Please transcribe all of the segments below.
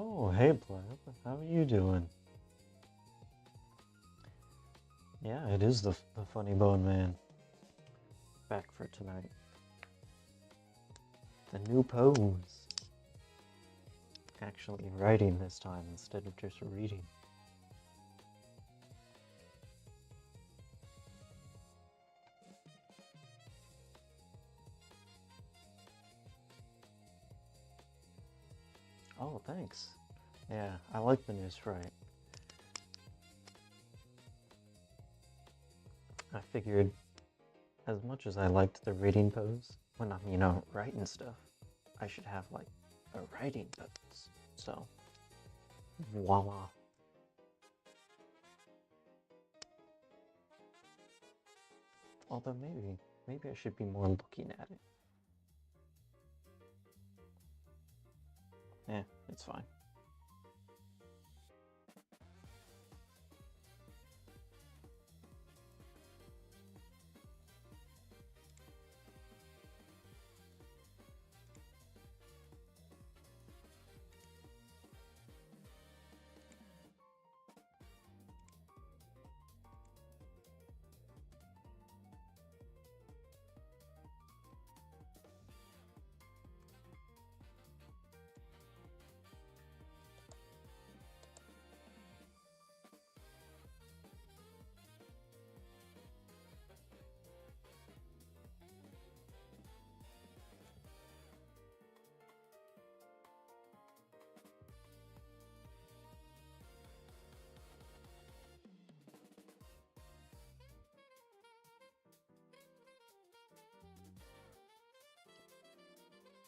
Oh, hey, Pleb. How are you doing? Yeah, it is the Funny Bone Man. Back for tonight. The new pose. Actually writing this time instead of just reading. Oh, thanks. Yeah, I like the new sprite. I figured, as much as I liked the reading pose, when I'm, writing stuff, I should have, like, a writing pose. So, voila. Although maybe I should be more looking at it. Eh, it's fine.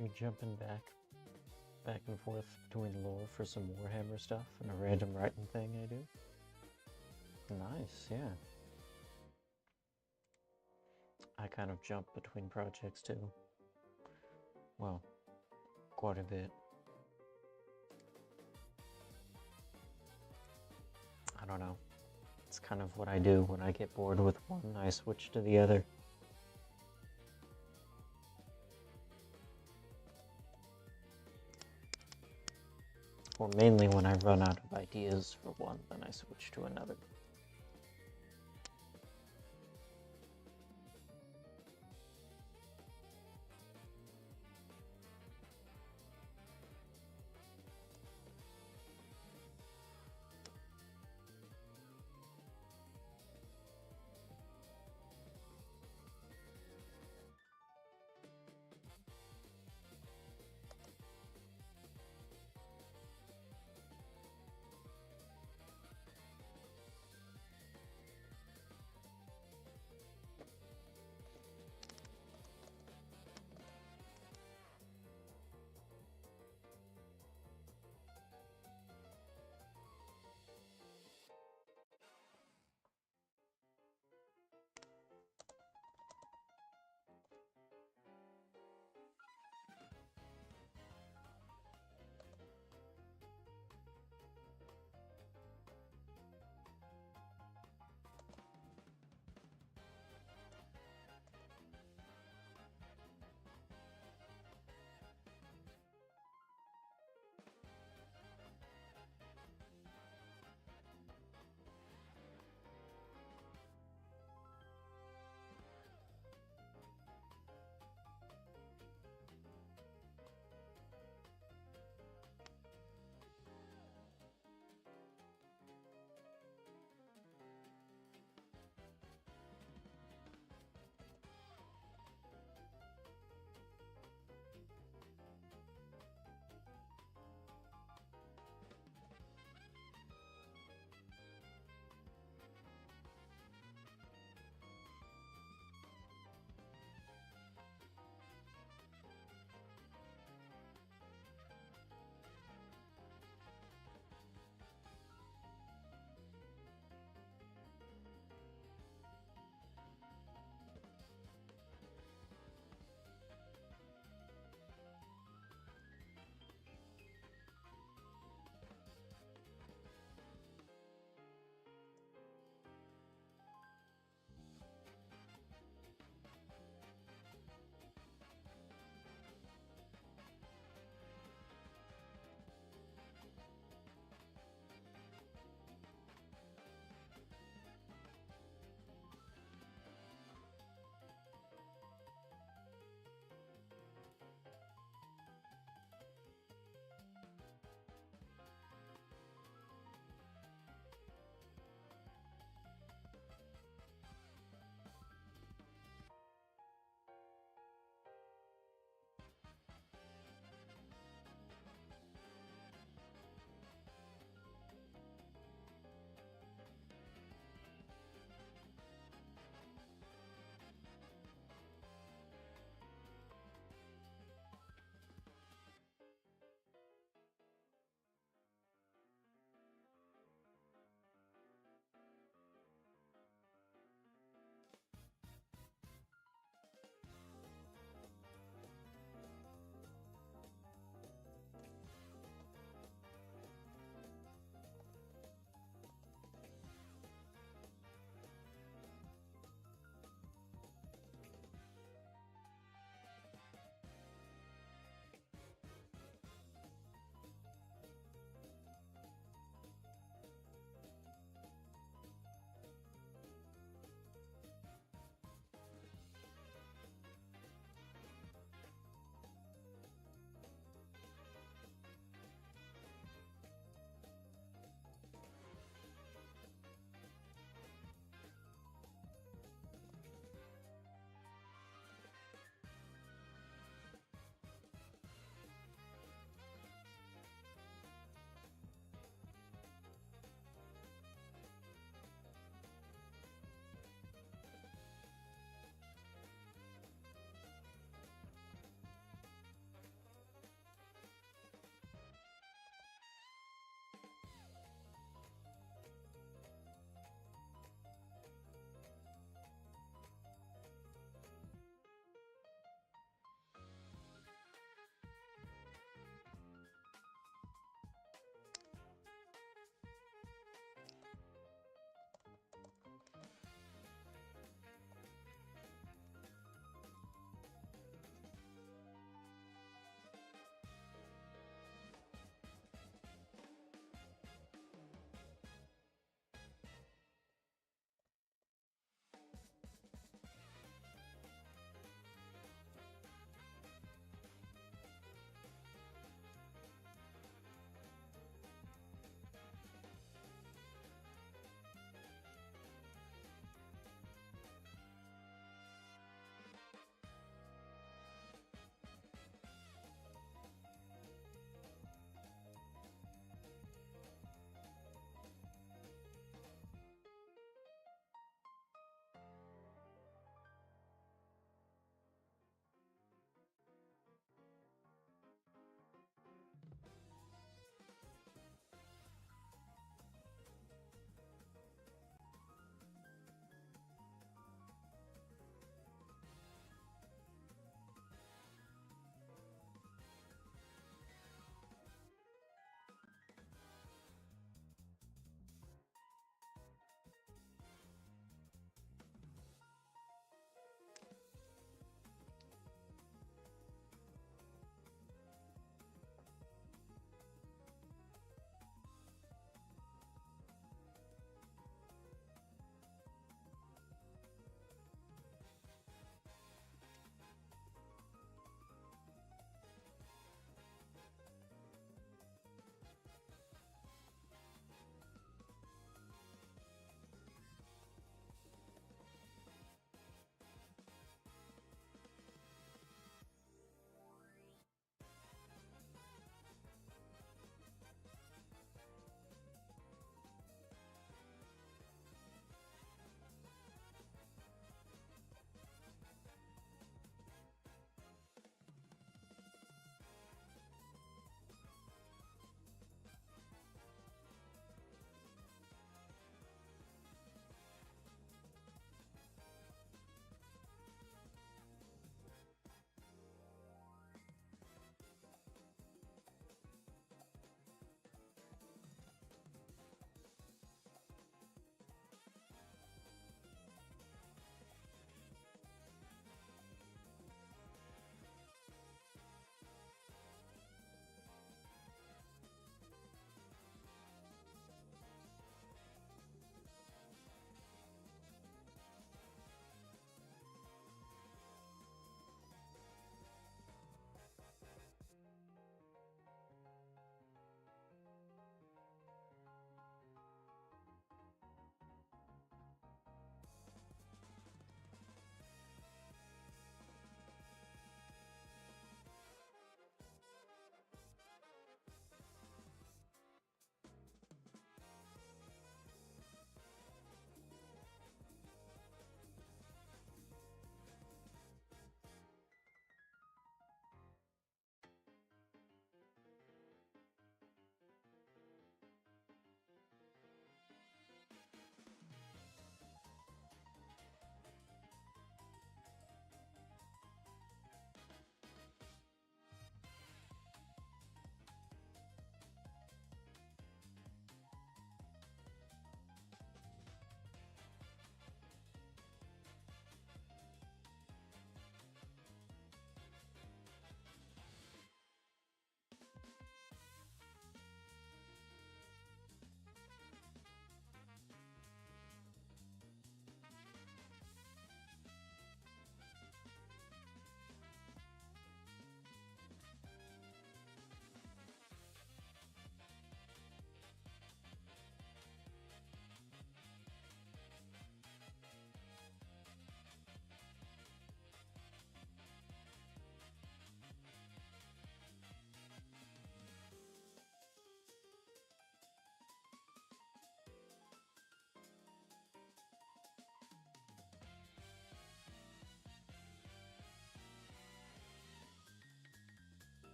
You're jumping back and forth between lore for some Warhammer stuff and a random writing thing I do. Nice, yeah. I kind of jump between projects too. Well, quite a bit. I don't know. It's kind of what I do when I get bored with one, I switch to the other. Or mainly when I run out of ideas for one, then I switch to another.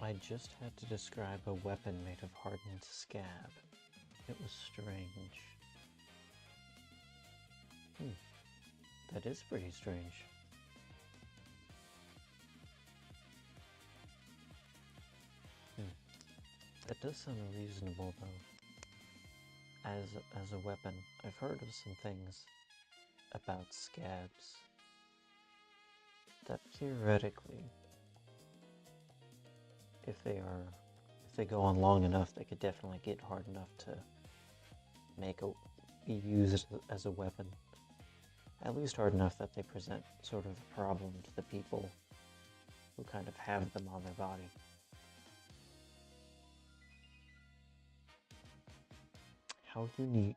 I just had to describe a weapon made of hardened scab. It was strange. That is pretty strange. That does sound reasonable, though. As a weapon, I've heard of some things about scabs that theoretically, if they go on long enough, they could definitely get hard enough to be used as a weapon. At least hard enough that they present sort of a problem to the people who kind of have them on their body. How unique.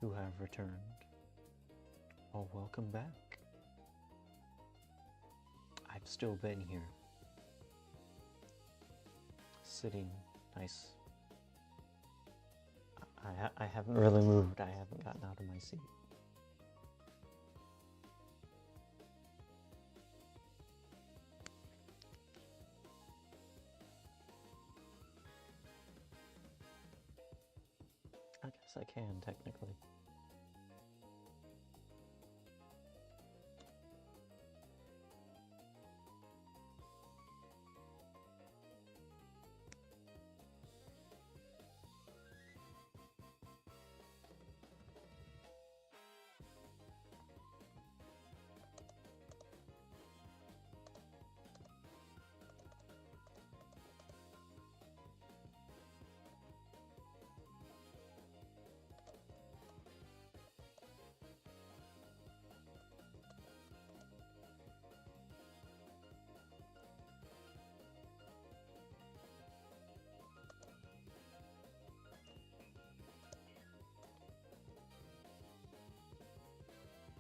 Who have returned. Oh, welcome back. I've still been here. Sitting nice. I haven't really moved. I haven't gotten out of my seat. I guess I can, technically.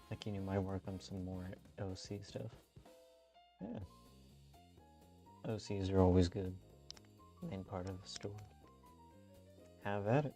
Thinking you might work on some more OC stuff. Yeah. OCs are always good. Main part of the story. Have at it.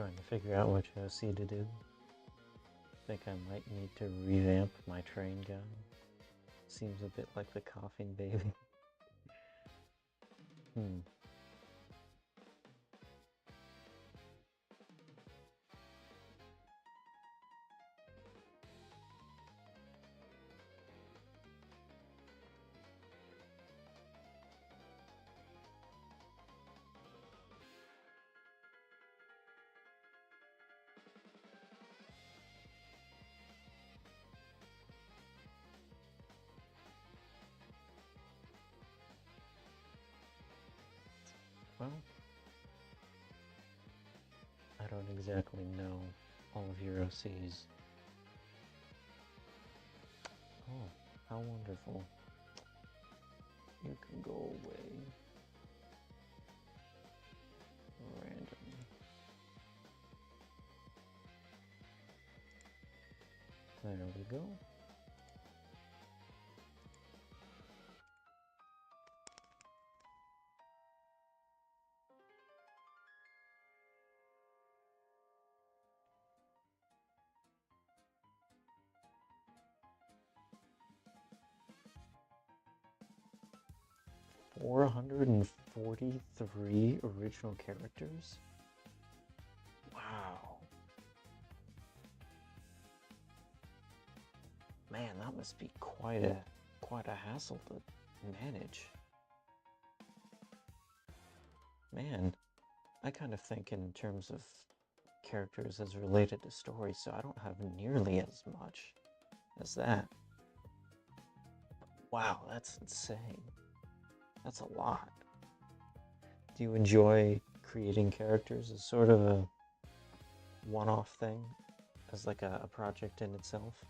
Trying to figure out which OC to do. Think I might need to revamp my train gun. Seems a bit like the coughing baby. Hmm. 'Well, I don't exactly know all of your OCs. Oh, how wonderful. You can go away. Random. There we go. $443 original characters? Wow. Man, that must be quite a hassle to manage. Man, I kind of think in terms of characters as related to story, so I don't have nearly as much as that. Wow, that's insane. That's a lot. Do you enjoy creating characters as sort of a one-off thing, as like a project in itself?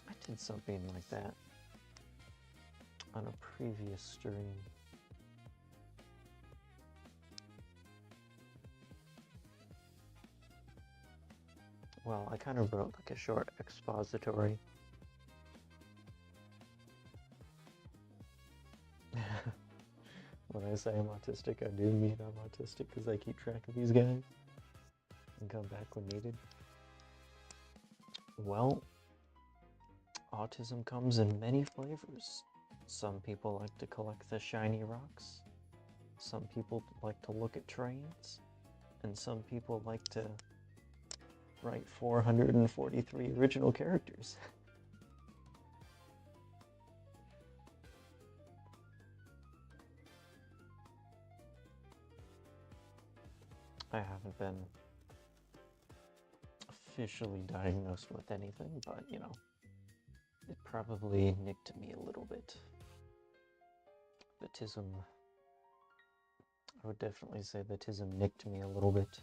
I did something like that on a previous stream. Well, I kind of wrote like a short expository. When I say I'm autistic, I do mean I'm autistic because I keep track of these guys and come back when needed. Well, autism comes in many flavors. Some people like to collect the shiny rocks. Some people like to look at trains. And some people like to write 443 original characters. I haven't been officially diagnosed with anything, but you know, it probably nicked me a little bit. Autism, I would definitely say autism nicked me a little bit.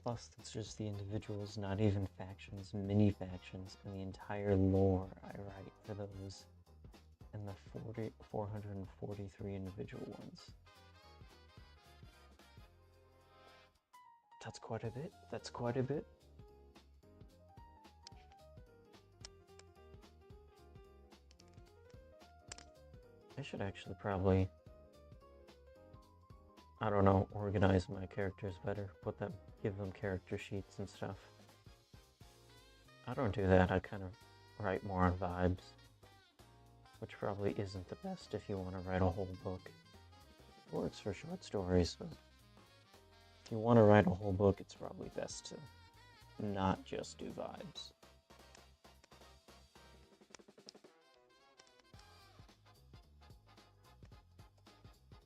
Plus, it's just the individuals, not even factions, mini factions, and the entire lore I write for those, and the 443 individual ones. That's quite a bit. That's quite a bit. I should actually probably, I don't know, organize my characters better, give them character sheets and stuff. I don't do that, I kind of write more on vibes, which probably isn't the best if you want to write a whole book. It works for short stories, but you want to write a whole book, it's probably best to not just do vibes.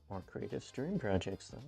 More creative stream projects, though.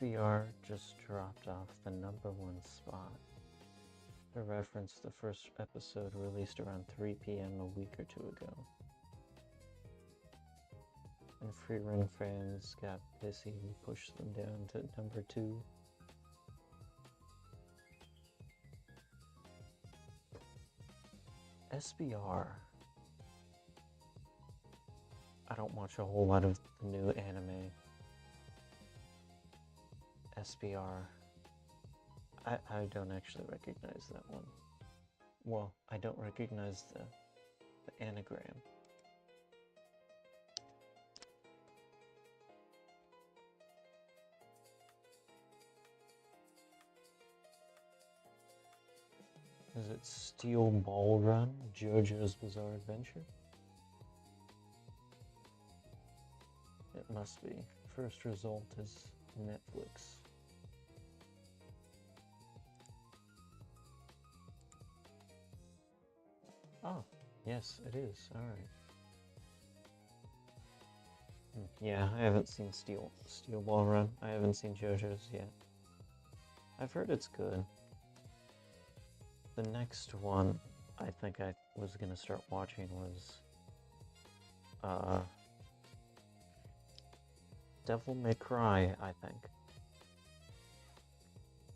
SBR just dropped off the #1 spot. For reference, the first episode released around 3 p.m. a week or two ago. And Free Run fans got pissy and pushed them down to #2. SBR. I don't watch a whole lot of the new anime. SBR. I don't actually recognize that one. Well, I don't recognize the anagram. Is it Steel Ball Run? JoJo's Bizarre Adventure? It must be. First result is Netflix. Oh, yes, it is. Alright. Yeah, I haven't seen Steel Ball Run. I haven't seen JoJo's yet. I've heard it's good. The next one I think I was gonna start watching was Devil May Cry, I think.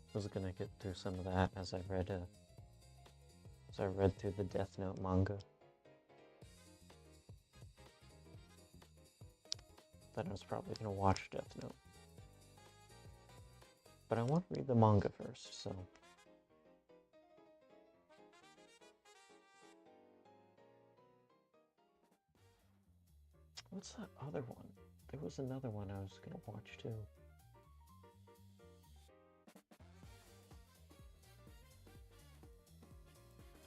I was gonna get through some of that as I read through the Death Note manga. Then I was probably gonna watch Death Note. But I want to read the manga first, so. What's that other one? There was another one I was gonna watch too.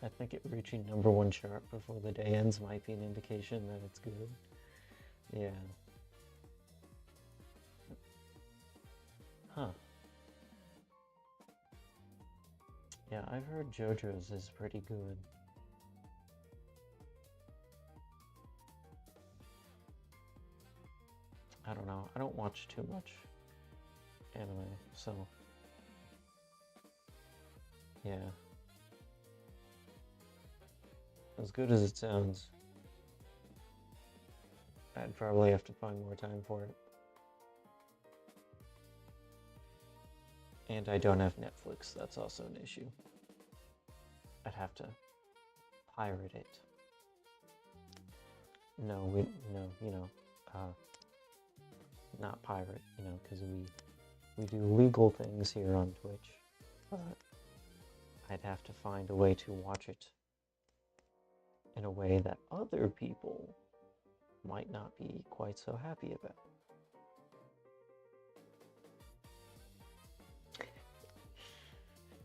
I think it reaching #1 chart before the day ends might be an indication that it's good. Yeah. Huh. Yeah, I've heard JoJo's is pretty good. I don't know. I don't watch too much anime, so yeah. As good as it sounds, I'd probably have to find more time for it. And I don't have Netflix, that's also an issue. I'd have to pirate it. No, not pirate, because we do legal things here on Twitch, but I'd have to find a way to watch it in a way that other people might not be quite so happy about.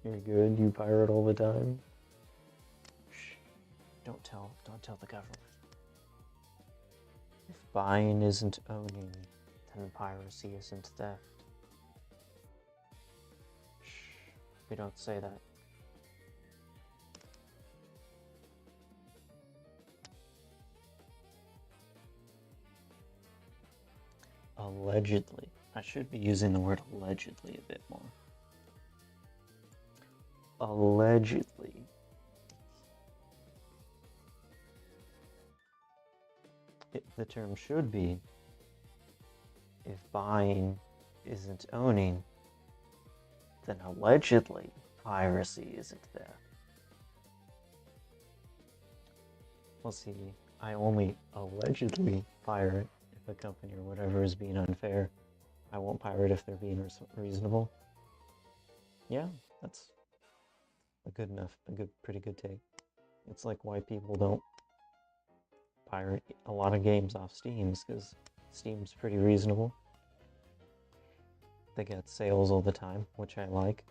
You're good, you pirate all the time? Shh, don't tell the government. If buying isn't owning, then piracy isn't theft. Shh, we don't say that. Allegedly. I should be using the word allegedly a bit more. Allegedly. The term should be, if buying isn't owning, then allegedly piracy isn't theft. Well, see, I only allegedly pirate if a company or whatever is being unfair. I won't pirate if they're being reasonable. Yeah, that's pretty good take. It's like why people don't pirate a lot of games off Steam, because Steam's pretty reasonable. They get sales all the time, which I like.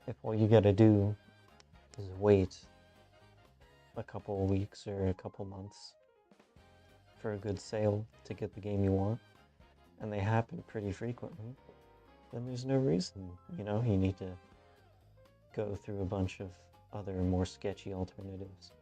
If all you gotta do is wait a couple of weeks or a couple months for a good sale to get the game you want, and they happen pretty frequently, then there's no reason, you need to go through a bunch of other more sketchy alternatives.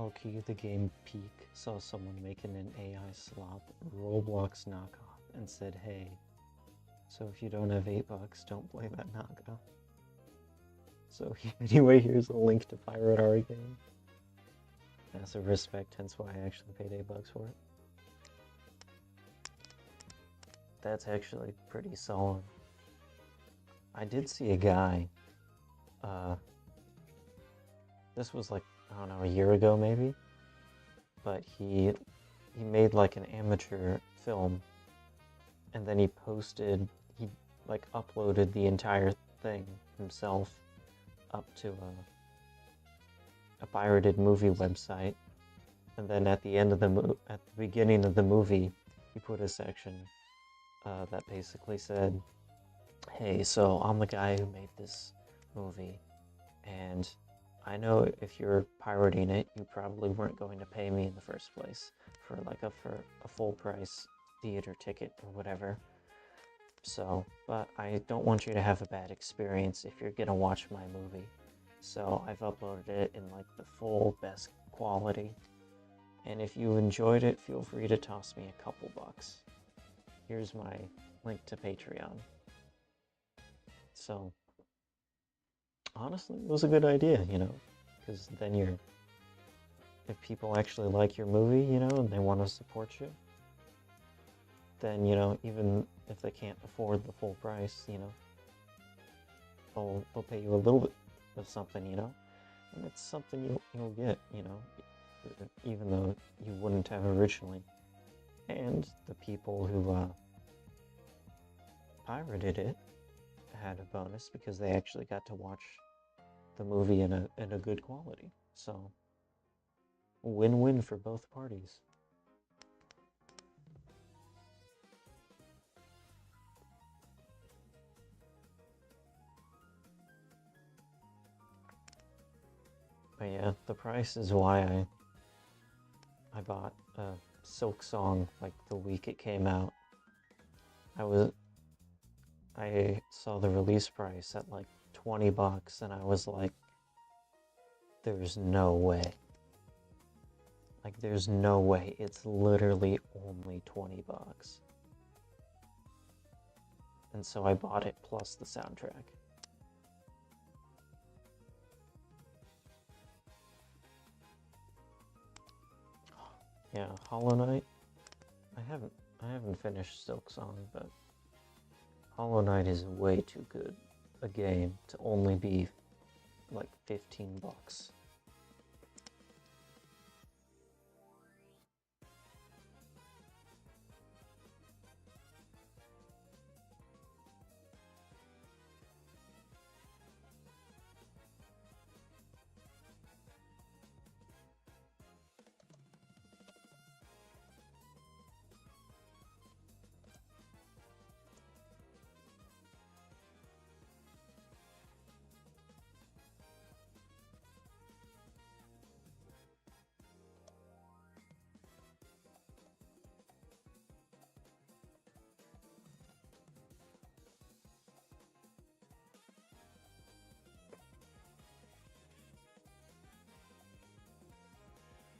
low-key, the game Peak saw someone making an AI slop Roblox knockoff and said, hey, so if you don't have $8, don't play that knockoff. So anyway, here's a link to Pirate Our Game. As a respect, hence why I actually paid $8 for it. That's actually pretty solid. I did see a guy, this was like, I don't know, a year ago maybe, but he made like an amateur film, and then he like uploaded the entire thing himself up to a pirated movie website, and then at the end of at the beginning of the movie, he put a section that basically said, hey, so I'm the guy who made this movie, and I know if you're pirating it, you probably weren't going to pay me in the first place for like a full price theater ticket or whatever. So, but I don't want you to have a bad experience if you're gonna watch my movie. So I've uploaded it in like the full best quality. And if you enjoyed it, feel free to toss me a couple bucks. Here's my link to Patreon. So, honestly, it was a good idea, you know, because then if people actually like your movie, you know, and they want to support you, then, you know, even if they can't afford the full price, you know, they'll pay you a little bit of something, you know, and it's something you'll get, you know, even though you wouldn't have originally. And the people who pirated it had a bonus because they actually got to watch the movie in a good quality. So, win-win for both parties. But yeah, the price is why I bought Silk Song like the week it came out. I saw the release price at like $20 and I was like, there's no way. Like, there's no way. It's literally only $20. And so I bought it plus the soundtrack. Yeah, Hollow Knight. I haven't finished Silk Song, but Hollow Knight is way too good a game to only be like $15.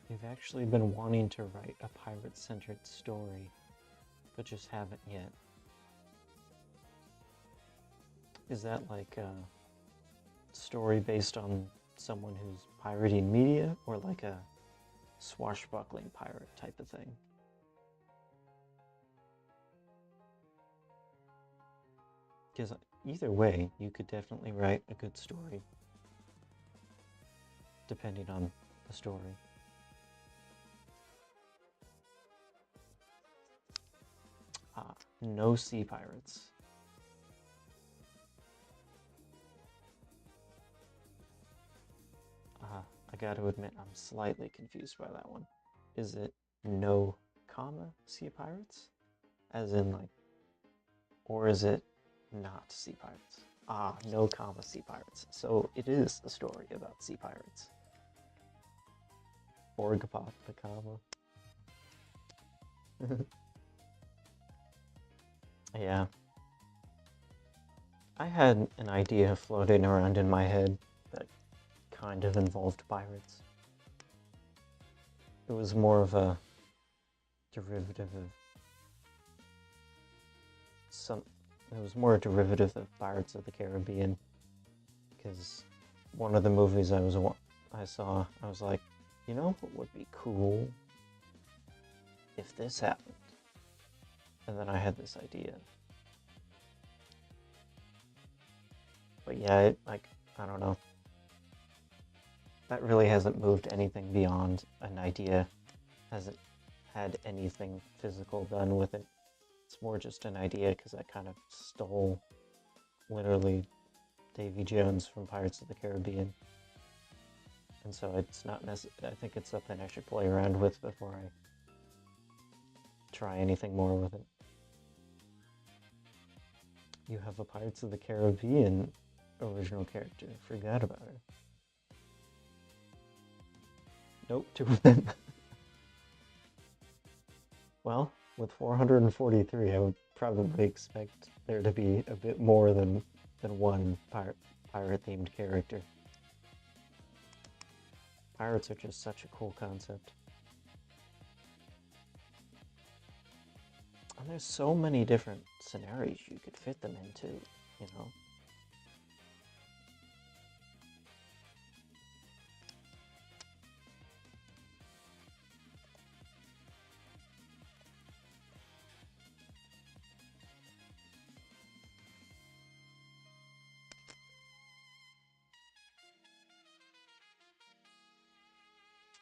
You've actually been wanting to write a pirate-centered story, but just haven't yet. Is that like a story based on someone who's pirating media, or like a swashbuckling pirate type of thing? Because either way, you could definitely write a good story, depending on the story. No sea pirates. I gotta admit, I'm slightly confused by that one. Is it no comma sea pirates? As in like, or is it not sea pirates? No comma sea pirates. So it is a story about sea pirates. Orgapop the comma. Yeah. I had an idea floating around in my head that kind of involved pirates. it was more of a derivative of some. It was more a derivative of Pirates of the Caribbean, because one of the movies I saw, I was like, you know what would be cool if this happened? And then I had this idea. But yeah, I don't know. That really hasn't moved anything beyond an idea. Hasn't had anything physical done with it. It's more just an idea because I kind of stole, literally, Davy Jones from Pirates of the Caribbean. And so it's not necessary. I think it's something I should play around with before I try anything more with it. You have a Pirates of the Caribbean original character. Forgot about her. Nope, 2 of them. Well, with 443, I would probably expect there to be a bit more than one pirate-themed character. Pirates are just such a cool concept. And there's so many different scenarios you could fit them into, you know?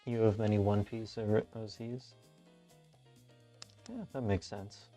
You have many One Piece or OCs? Yeah, that makes sense.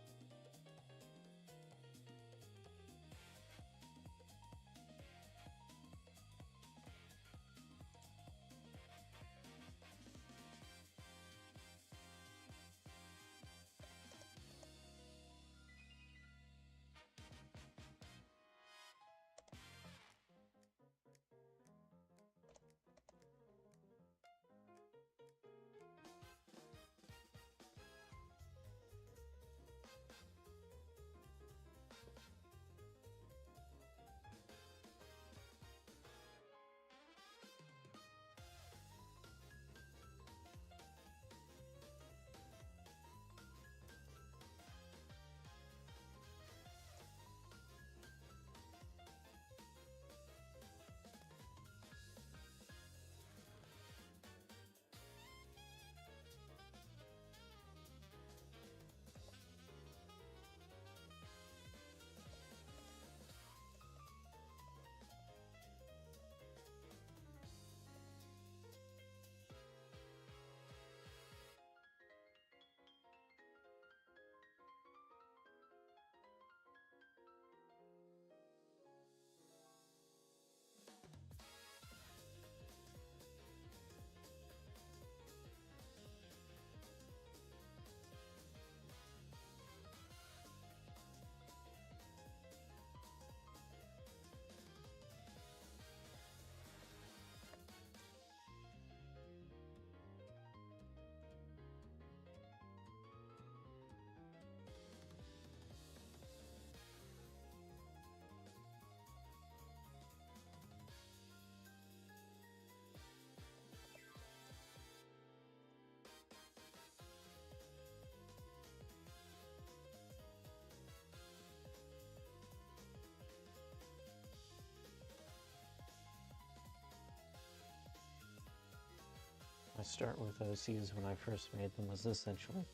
I start with OCs when I first made them was essentially,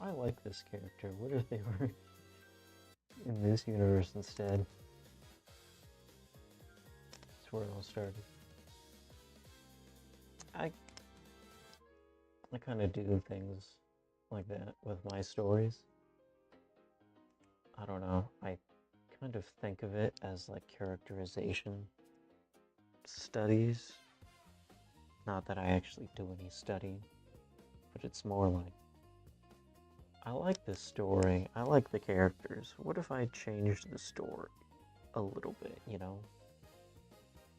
I like this character. What if they were in this universe instead? That's where it all started. I kind of do things like that with my stories. I don't know. I kind of think of it as like characterization studies. Not that I actually do any studying, but it's more like, I like this story, I like the characters. What if I changed the story a little bit, you know?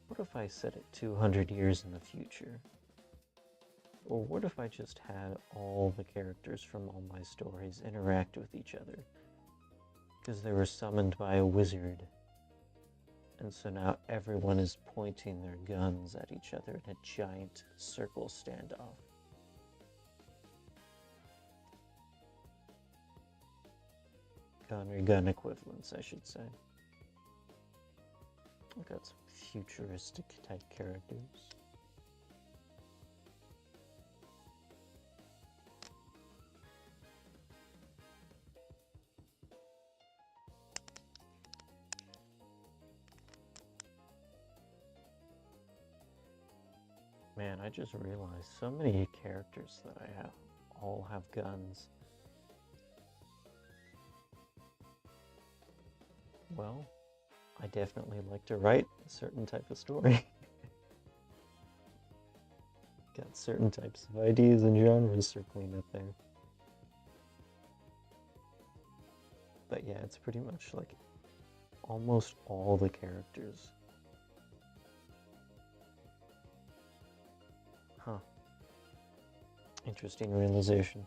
What if I set it 200 years in the future? Or what if I just had all the characters from all my stories interact with each other? Because they were summoned by a wizard. And so now everyone is pointing their guns at each other in a giant circle standoff. gun or gun equivalents, I should say. I've got some futuristic type characters. Man, I just realized so many characters that I have all have guns. Well, I definitely like to write a certain type of story. Got certain types of ideas and genres circling up there. But yeah, it's pretty much like almost all the characters. Huh. Interesting realization.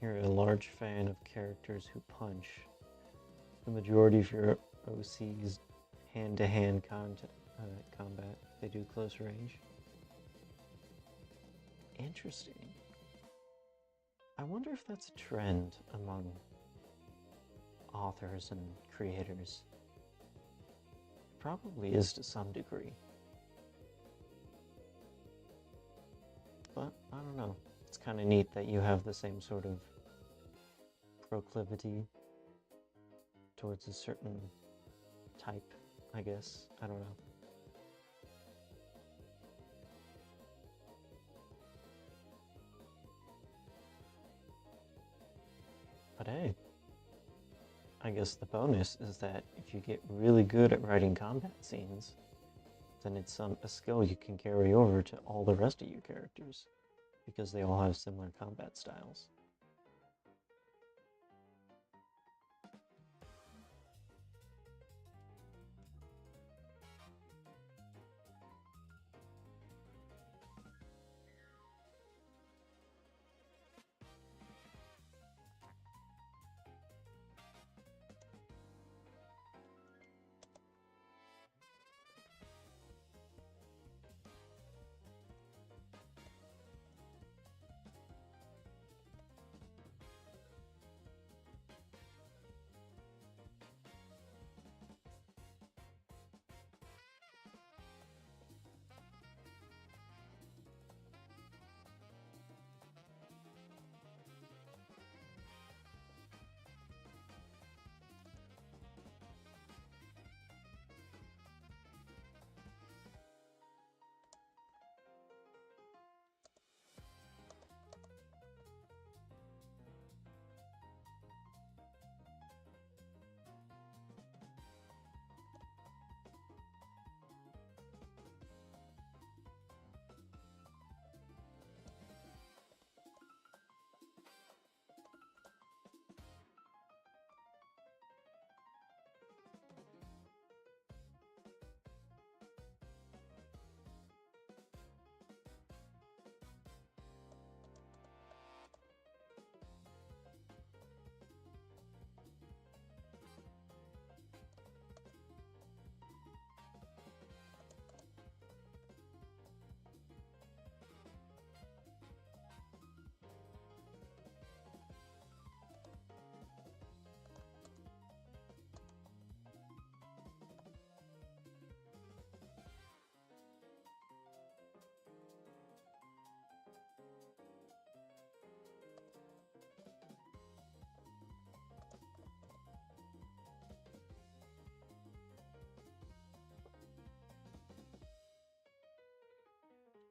You're a large fan of characters who punch. The majority of your OC's hand-to-hand combat, they do close range. Interesting. I wonder if that's a trend among authors and creators. Probably is to some degree. But I don't know. It's kind of neat that you have the same sort of proclivity towards a certain type, I guess. I don't know. But hey, I guess the bonus is that if you get really good at writing combat scenes, then it's a skill you can carry over to all the rest of your characters, because they all have similar combat styles.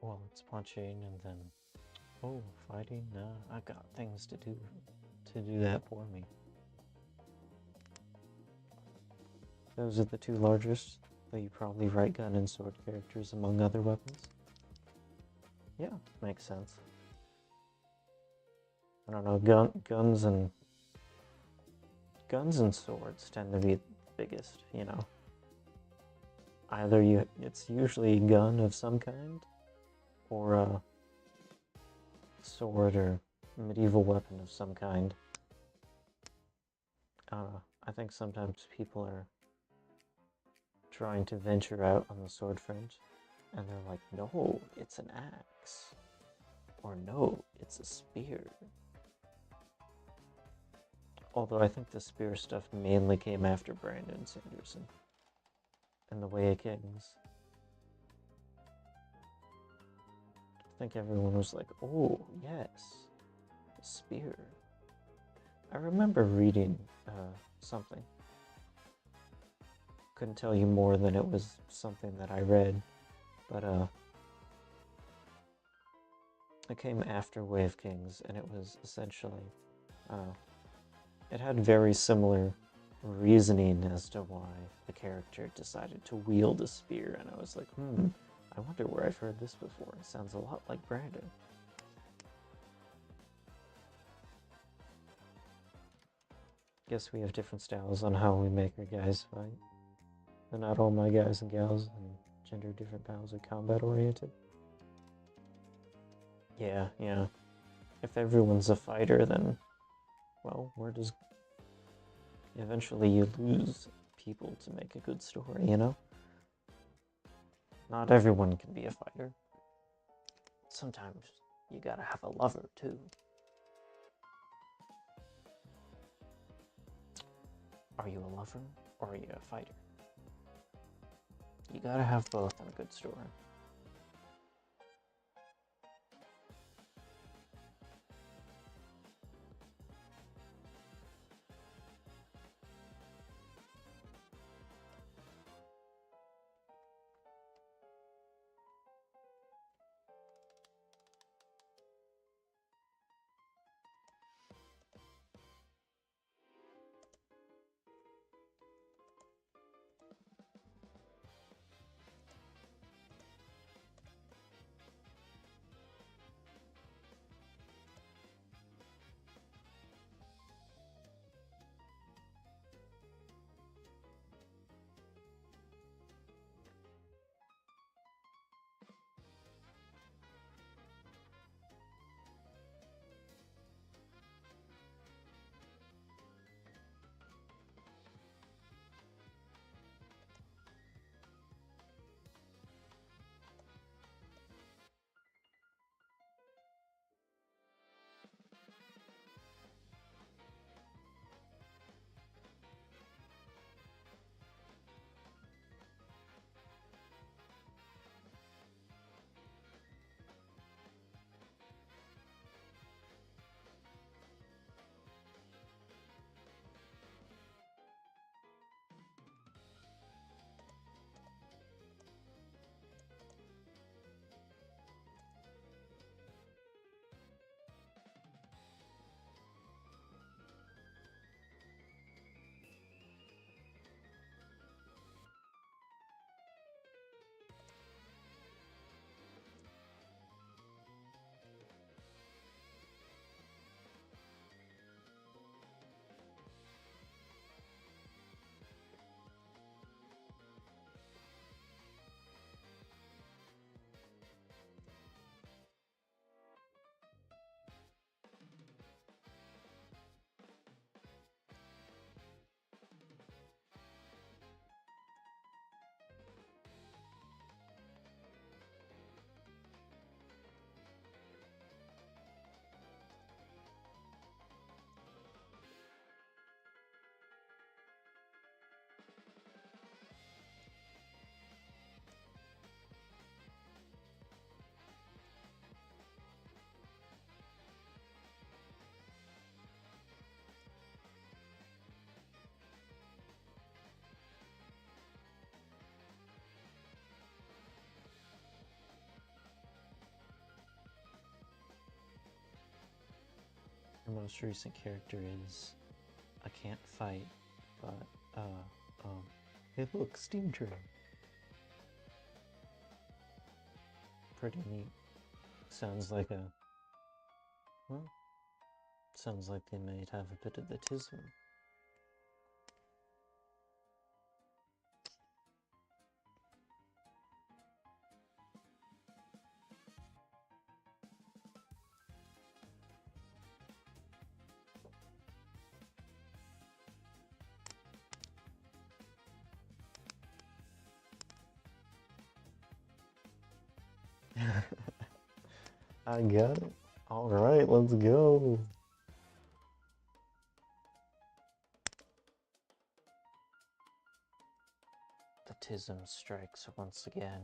Well, it's punching and then, oh, fighting? Nah, I got things to do that for me. Those are the two largest, though you probably write gun and sword characters among other weapons. Yeah, makes sense. I don't know, guns and swords tend to be the biggest, you know. Either it's usually a gun of some kind, or a sword or medieval weapon of some kind. I think sometimes people are trying to venture out on the sword front, and they're like, no, it's an axe. Or no, it's a spear. Although I think the spear stuff mainly came after Brandon Sanderson and the Way of Kings. I think everyone was like, oh, yes, a spear. I remember reading something. Couldn't tell you more than it was something that I read, but it came after Way of Kings, and it was essentially, it had very similar reasoning as to why the character decided to wield a spear, and I was like, I wonder where I've heard this before. It sounds a lot like Brandon. Guess we have different styles on how we make our guys fight. And not all my guys and gals and gender different pals are combat oriented. Yeah. If everyone's a fighter, then, well, eventually you lose people to make a good story, you know? Not everyone can be a fighter. Sometimes you gotta have a lover, too. Are you a lover, or are you a fighter? You gotta have both in a good story. Your most recent character is I can't fight, but hey look, Steam Train. Pretty neat. Sounds like sounds like they might have a bit of the tism. I got it. Alright, let's go. The Tism strikes once again.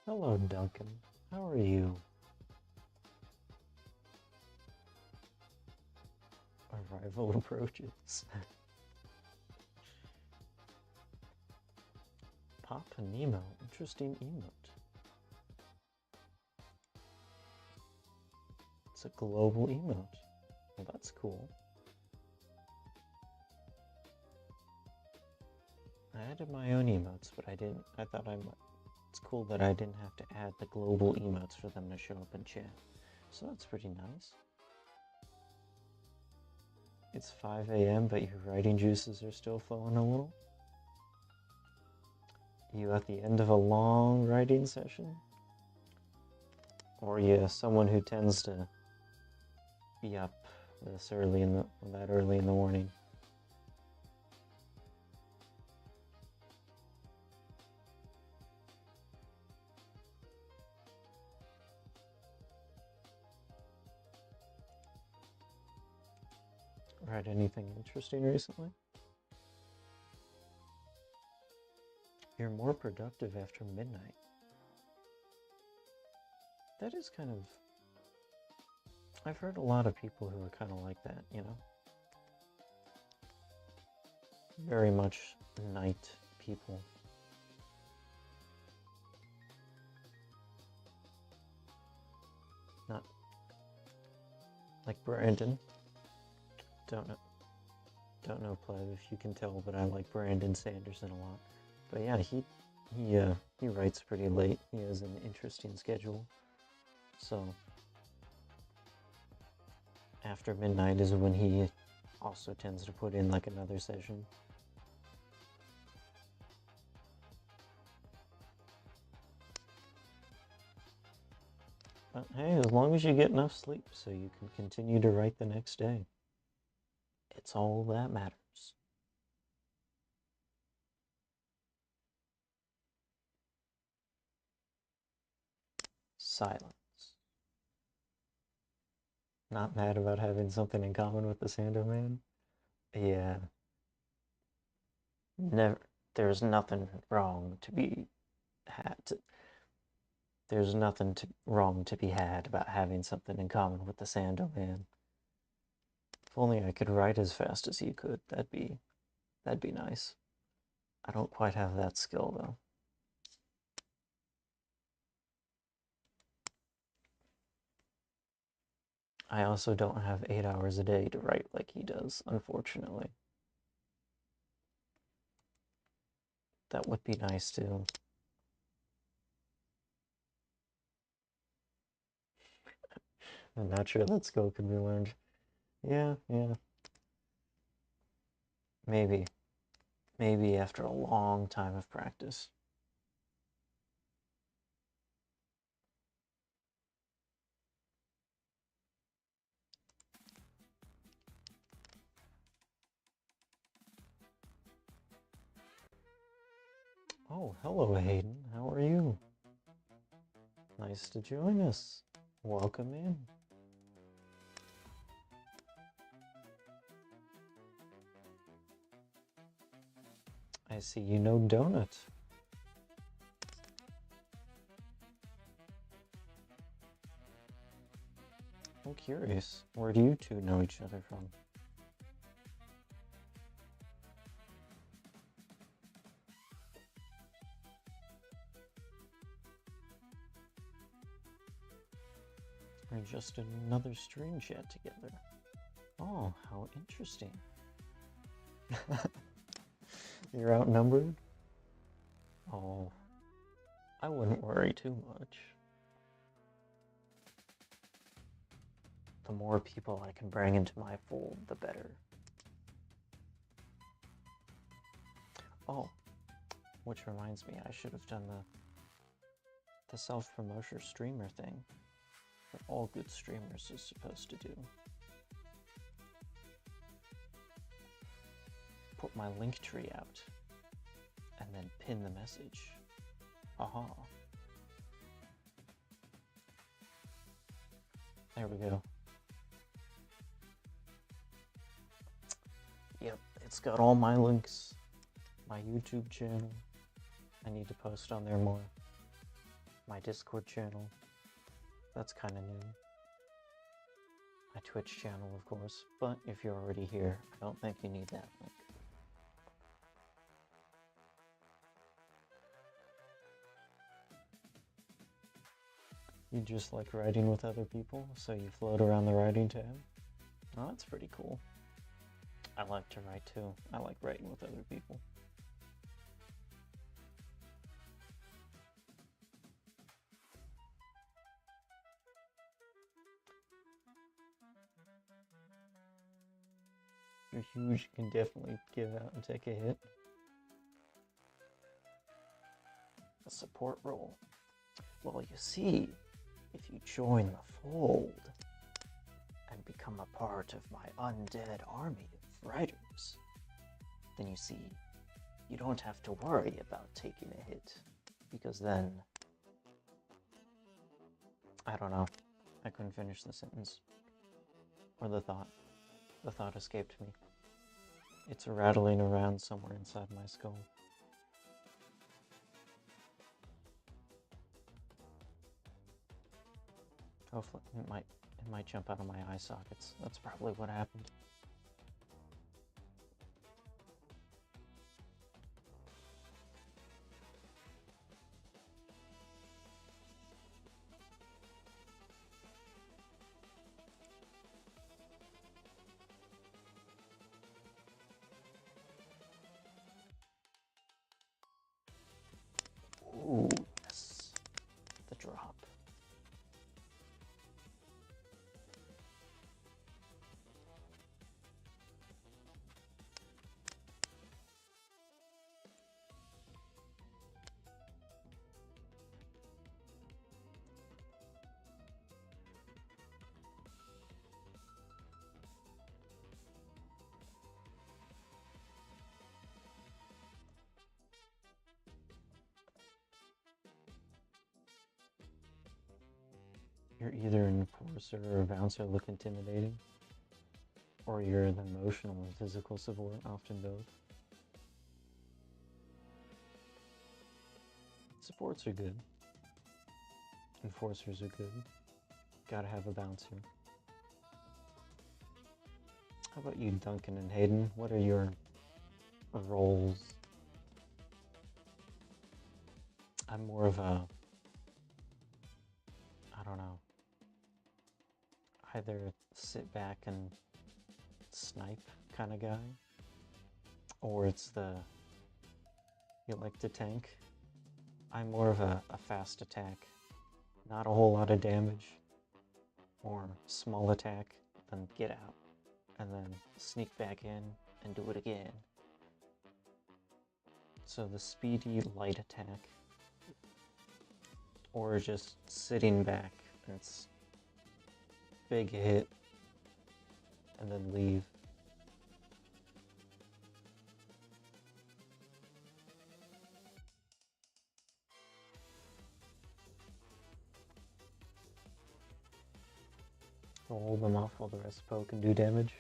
Hello, Duncan. How are you? Arrival approaches. Papa Nemo, interesting emote. It's a global emote. Well, that's cool. I added my own emotes, but I didn't. I thought I might. It's cool that I didn't have to add the global emotes for them to show up in chat. So that's pretty nice. It's 5 a.m., but your writing juices are still flowing a little. You at the end of a long writing session? Or you someone who tends to be up that early in the morning? Read anything interesting recently? You're more productive after midnight. That is kind of... I've heard a lot of people who are kind of like that, you know? Very much night people. Like Brandon. Don't know. Don't know Pleb if you can tell, but I like Brandon Sanderson a lot. But yeah, he writes pretty late. He has an interesting schedule. So after midnight is when he also tends to put in like another session. But hey, as long as you get enough sleep so you can continue to write the next day, it's all that matters. Silence. Not mad about having something in common with the Sando Man? Yeah. Never. There's nothing wrong to be had. There's nothing wrong to be had about having something in common with the Sando Man. If only I could write as fast as he could. That'd be nice. I don't quite have that skill though. I also don't have 8 hours a day to write like he does, unfortunately. That would be nice too. I'm not sure that skill can be learned. Yeah. Maybe. Maybe after a long time of practice. Oh, hello, Hayden. How are you? Nice to join us. Welcome in. I see you know Donut. I'm curious. Where do you two know each other from? We're just in another stream chat together. Oh, how interesting. You're outnumbered? Oh, I wouldn't worry too much. The more people I can bring into my fold, the better. Oh, which reminds me, I should have done the self-promotion streamer thing that all good streamers is supposed to do. Put my link tree out and then pin the message. Aha. There we go. Yep, it's got all my links. My YouTube channel. I need to post on there more. My Discord channel. That's kind of new. My Twitch channel, of course. But if you're already here, I don't think you need that link. You just like writing with other people, so you float around the writing tab? Oh, that's pretty cool. I like to write too. I like writing with other people. You're huge, you can definitely give out and take a hit. A support role. Well, you see, if you join the fold and become a part of my undead army of writers, then you see, you don't have to worry about taking a hit, because then... I don't know. I couldn't finish the sentence. Or the thought. The thought escaped me. It's rattling around somewhere inside my skull. Hopefully, it might jump out of my eye sockets. That's probably what happened. You're either an enforcer or a bouncer look intimidating, or you're the emotional and physical support, often both. Supports are good. Enforcers are good. Gotta have a bouncer. How about you, Duncan and Hayden? What are your roles? I'm more of a, I don't know, either sit back and snipe kind of guy, or it's the, you like to tank. I'm more of a fast attack, not a whole lot of damage, or small attack, then get out, and then sneak back in and do it again. So the speedy light attack, or just sitting back and it's big hit and then leave. I'll hold them off while the rest poke and do damage.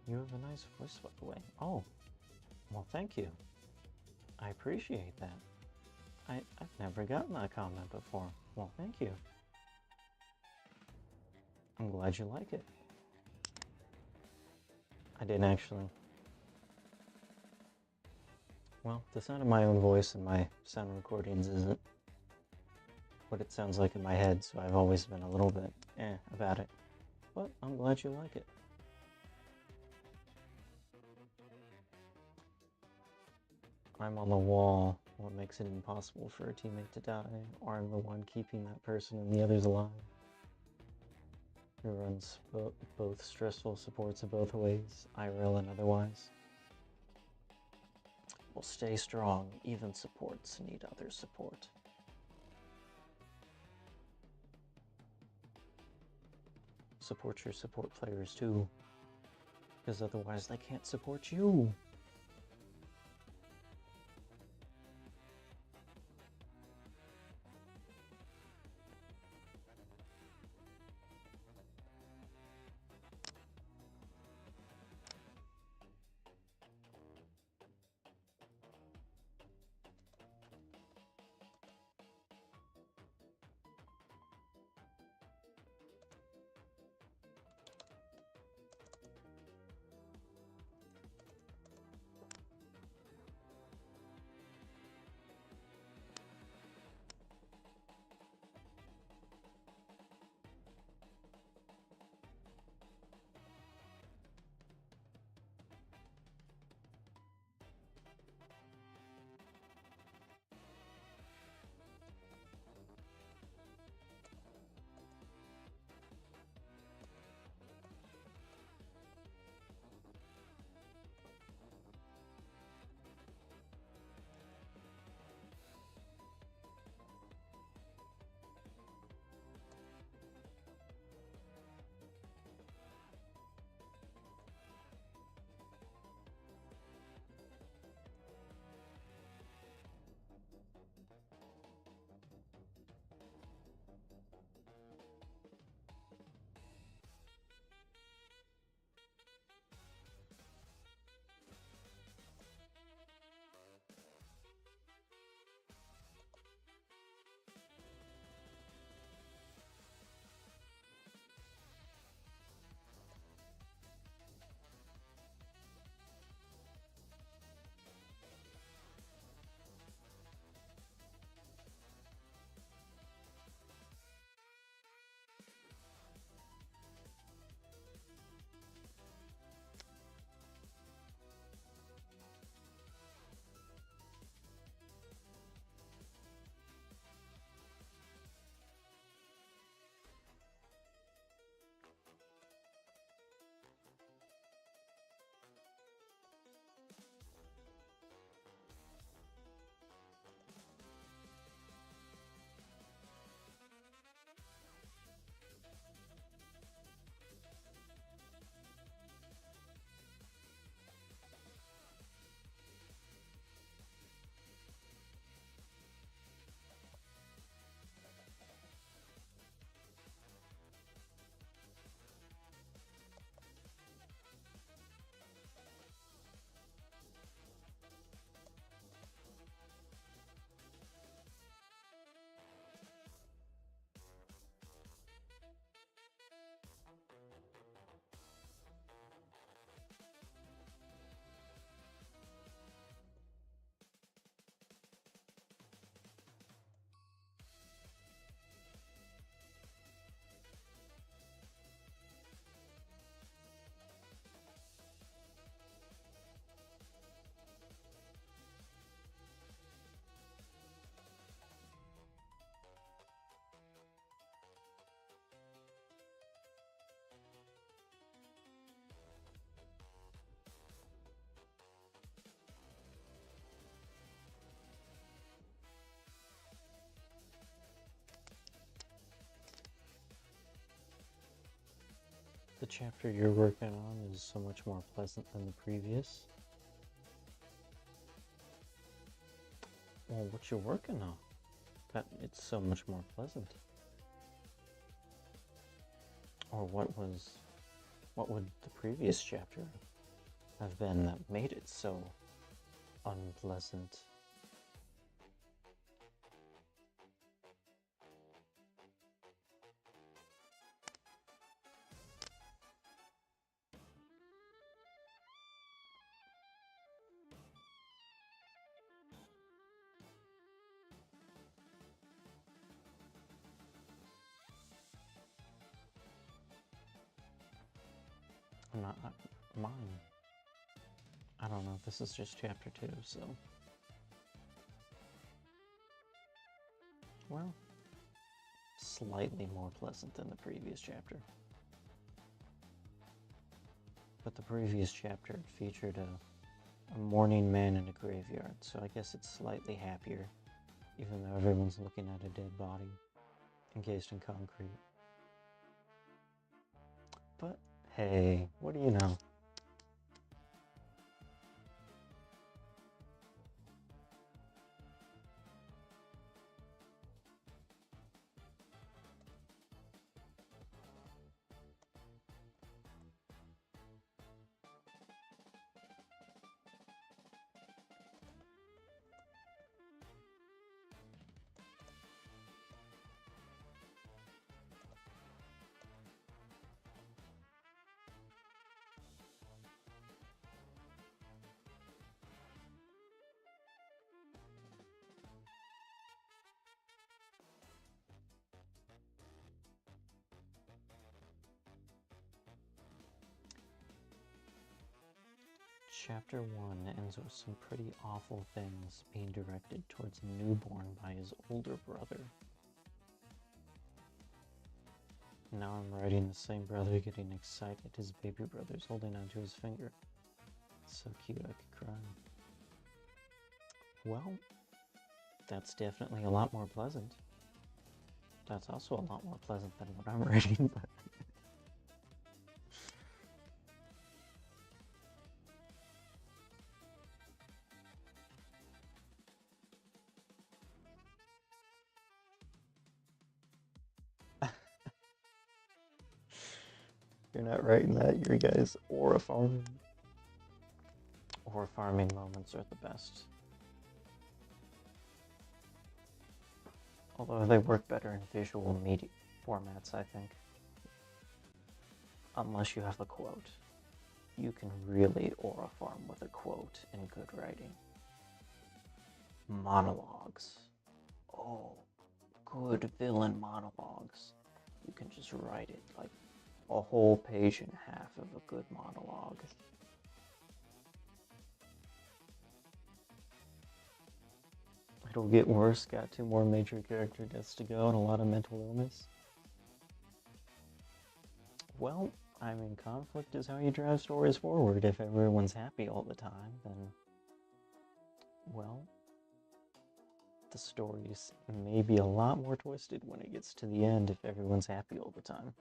You have a nice voice, by the way. Oh, well, thank you. I appreciate that. I've never gotten that comment before. Well, thank you. I'm glad you like it. I didn't actually. Well, the sound of my own voice in my sound recordings isn't what it sounds like in my head, so I've always been a little bit about it. But I'm glad you like it. I'm on the wall, what makes it impossible for a teammate to die, or I'm the one keeping that person and the others alive. Who runs both stressful supports in both ways, IRL and otherwise. Well, stay strong, even supports need other support. Support your support players too, because otherwise they can't support you. chapter you're working on is so much more pleasant than the previous. Well, what you're working on, that it's so much more pleasant. Or what would the previous chapter have been that made it so unpleasant? Not mine. I don't know. This is just chapter 2, so. Well, slightly more pleasant than the previous chapter. But the previous chapter featured a mourning man in a graveyard, so I guess it's slightly happier, even though everyone's looking at a dead body encased in concrete. But hey, what do you know? Chapter 1 ends with some pretty awful things being directed towards a newborn by his older brother. Now I'm writing the same brother getting excited his baby brother's holding onto his finger. It's so cute I could cry. Well, that's definitely a lot more pleasant. That's also a lot more pleasant than what I'm writing, but... You're not writing that, you guys aura farming. Aura farming moments are the best. Although they work better in visual media formats, I think. Unless you have a quote. You can really aura farm with a quote in good writing. Monologues. Oh, good villain monologues. You can just write it like a whole page and a half of a good monologue. It'll get worse, got 2 more major character deaths to go and a lot of mental illness. Well, I mean, conflict is how you drive stories forward. If everyone's happy all the time, then, well, the stories may be a lot more twisted when it gets to the end if everyone's happy all the time.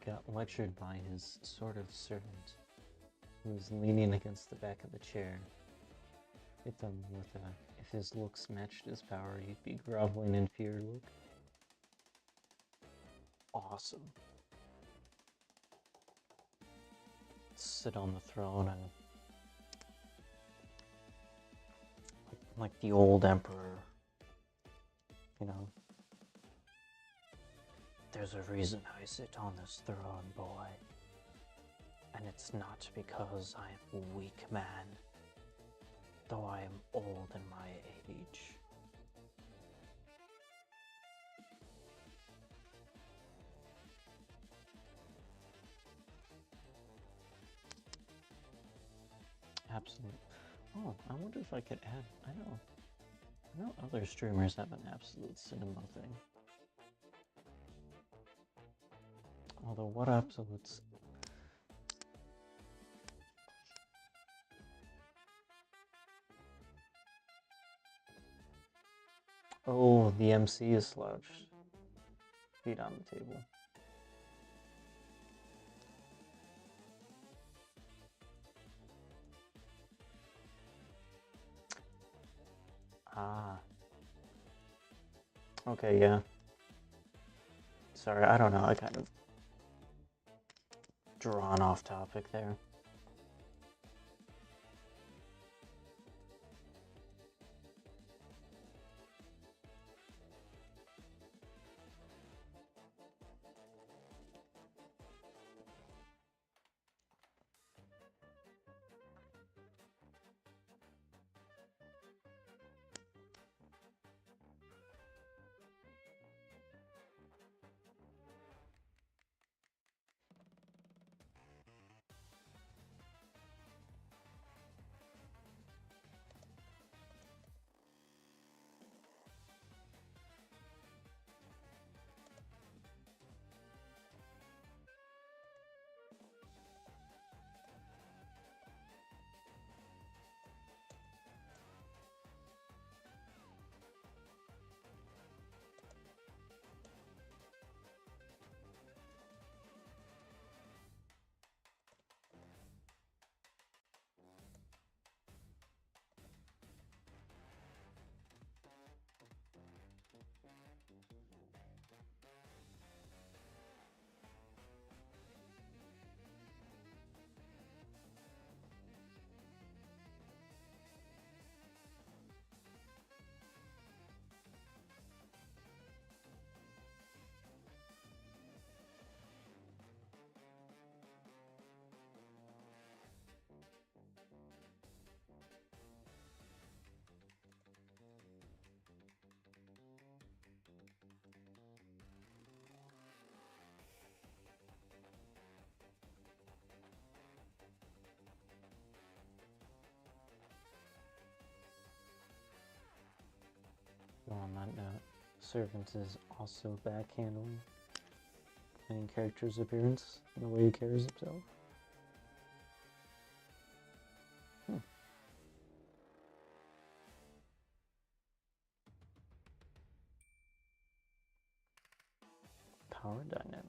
got lectured by his sort of servant, who was leaning against the back of the chair. Hit them with a, if his looks matched his power, he'd be groveling in fear look. Awesome. Sit on the throne and like the old emperor, you know. There's a reason I sit on this throne, boy. And it's not because I am a weak man, though I am old in my age. Absolutely. Oh, I wonder if I could add, I know other streamers have an absolute cinema thing. Although what absolutes? Oh, the MC is slouched. Feet on the table. Ah. Okay, yeah. Sorry, I don't know, I kind of drawn off topic there. Well, on that note, Servant is also backhandling main character's appearance and the way he carries himself. Power dynamics.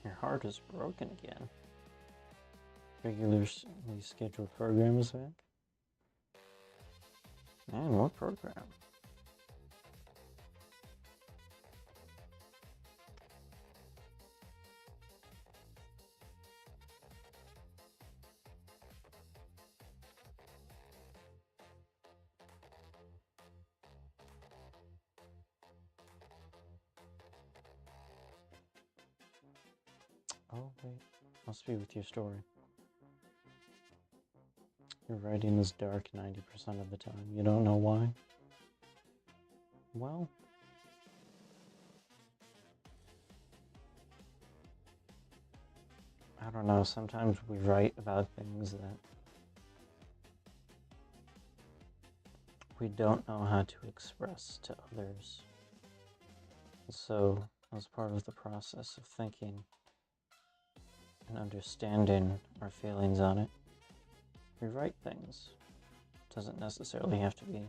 Your heart is broken again. Regularly scheduled program is back? Man, what program? Oh, wait. Must be with your story. Your writing is dark 90% of the time. You don't know why? Well, I don't know. Sometimes we write about things that we don't know how to express to others. So, as part of the process of thinking and understanding our feelings on it, we write things. It doesn't necessarily have to be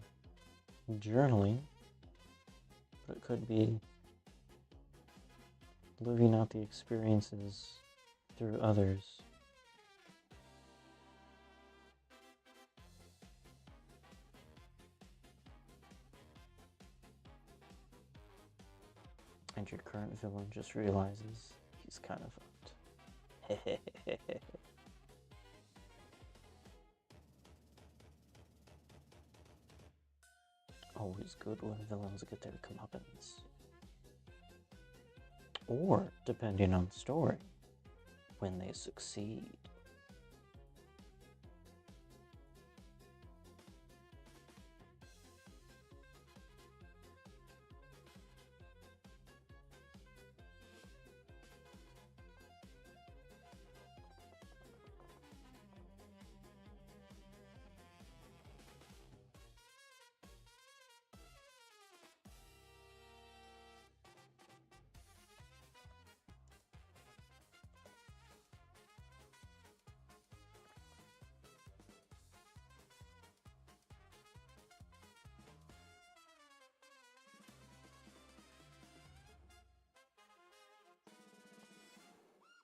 journaling, but it could be living out the experiences through others. And your current villain just realizes he's kind of fucked. Always good when villains get their comeuppance. Or, depending on the story, when they succeed.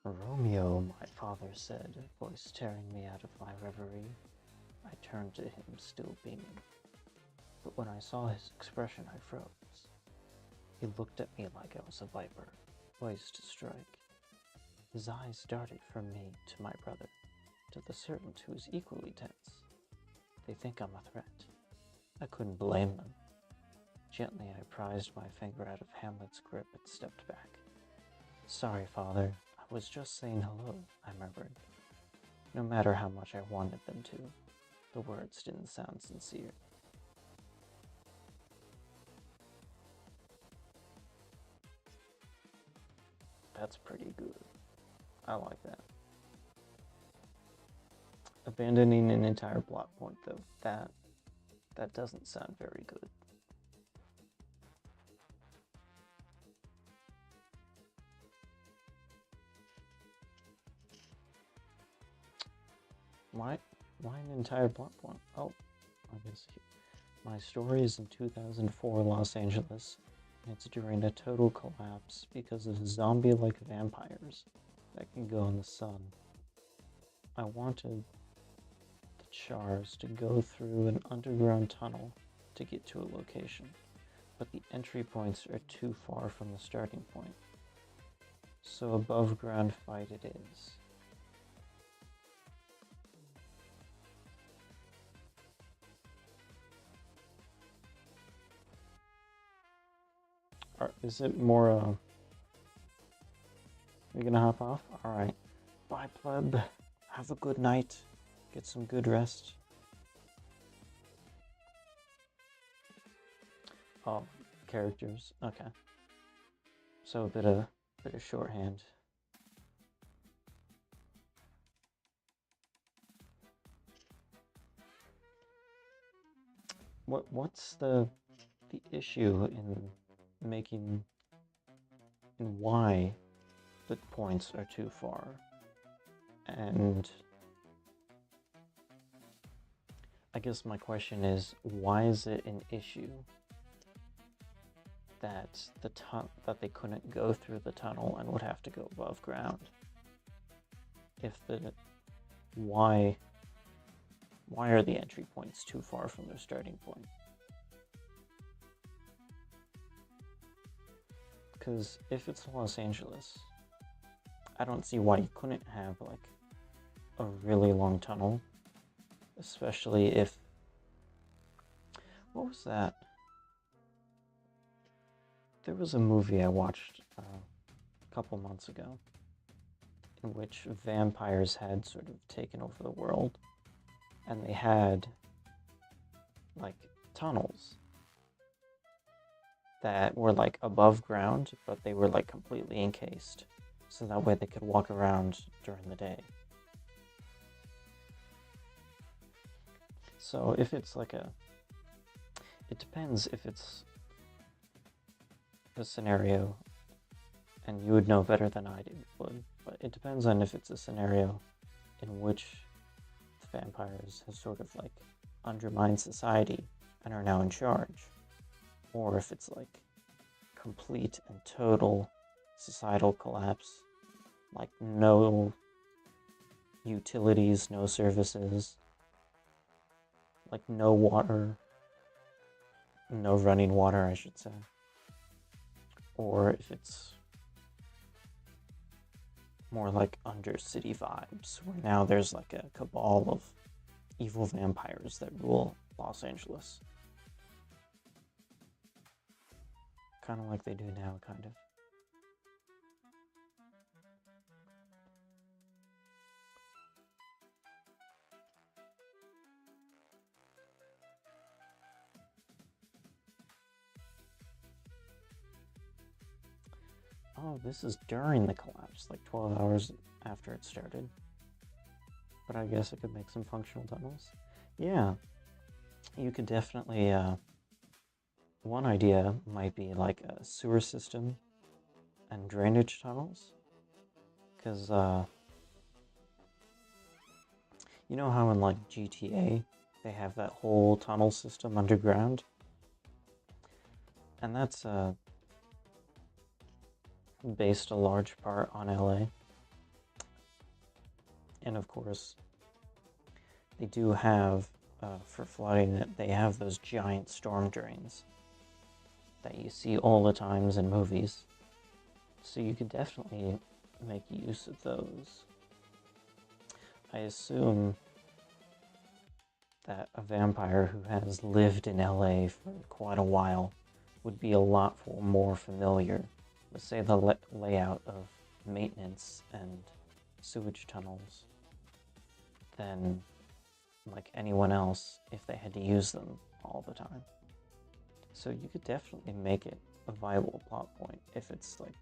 Romeo, my father said, voice tearing me out of my reverie. I turned to him, still beaming. But when I saw his expression, I froze. He looked at me like I was a viper, poised to strike. His eyes darted from me to my brother, to the servant who was equally tense. They think I'm a threat. I couldn't blame them. Gently, I prized my finger out of Hamlet's grip and stepped back. Sorry, father. I was just saying hello, I murmured. No matter how much I wanted them to, the words didn't sound sincere. That's pretty good. I like that. Abandoning an entire plot point, though, that doesn't sound very good. Why an entire plot point? Oh, I guess my story is in 2004 Los Angeles. It's during a total collapse because of zombie-like vampires that can go in the sun. I wanted the Chars to go through an underground tunnel to get to a location, but the entry points are too far from the starting point. So above ground fight it is. Is it more, you gonna hop off? Alright. Bye, pleb. Have a good night. Get some good rest. Oh, characters. Okay. So a bit of shorthand. What's the issue in making and why the points are too far? And I guess my question is, why is it an issue that that they couldn't go through the tunnel and would have to go above ground. If the why are the entry points too far from their starting point? Because if it's Los Angeles, I don't see why you couldn't have like a really long tunnel, especially if, what was that? There was a movie I watched a couple months ago in which vampires had sort of taken over the world, and they had like tunnels that were like above ground, but they were like completely encased, so that way they could walk around during the day. So if it's like it depends if it's a scenario, and you would know better than I would, but it depends on if it's a scenario in which the vampires have sort of like undermined society and are now in charge, or if it's like complete and total societal collapse, like no utilities, no services, like no water, no running water, I should say. Or if it's more like Undercity vibes, where now there's like a cabal of evil vampires that rule Los Angeles. Kind of like they do now, kind of. Oh, this is during the collapse, like 12 hours after it started. But I guess it could make some functional tunnels. Yeah, you could definitely, one idea might be like a sewer system and drainage tunnels. Because, you know how in like GTA, they have that whole tunnel system underground? And that's, based a large part on LA. And of course, they do have, for flooding, they have those giant storm drains that you see all the times in movies. So you could definitely make use of those. I assume that a vampire who has lived in LA for quite a while would be a lot more familiar with, say, the layout of maintenance and sewage tunnels than like anyone else if they had to use them all the time. So you could definitely make it a viable plot point if it's like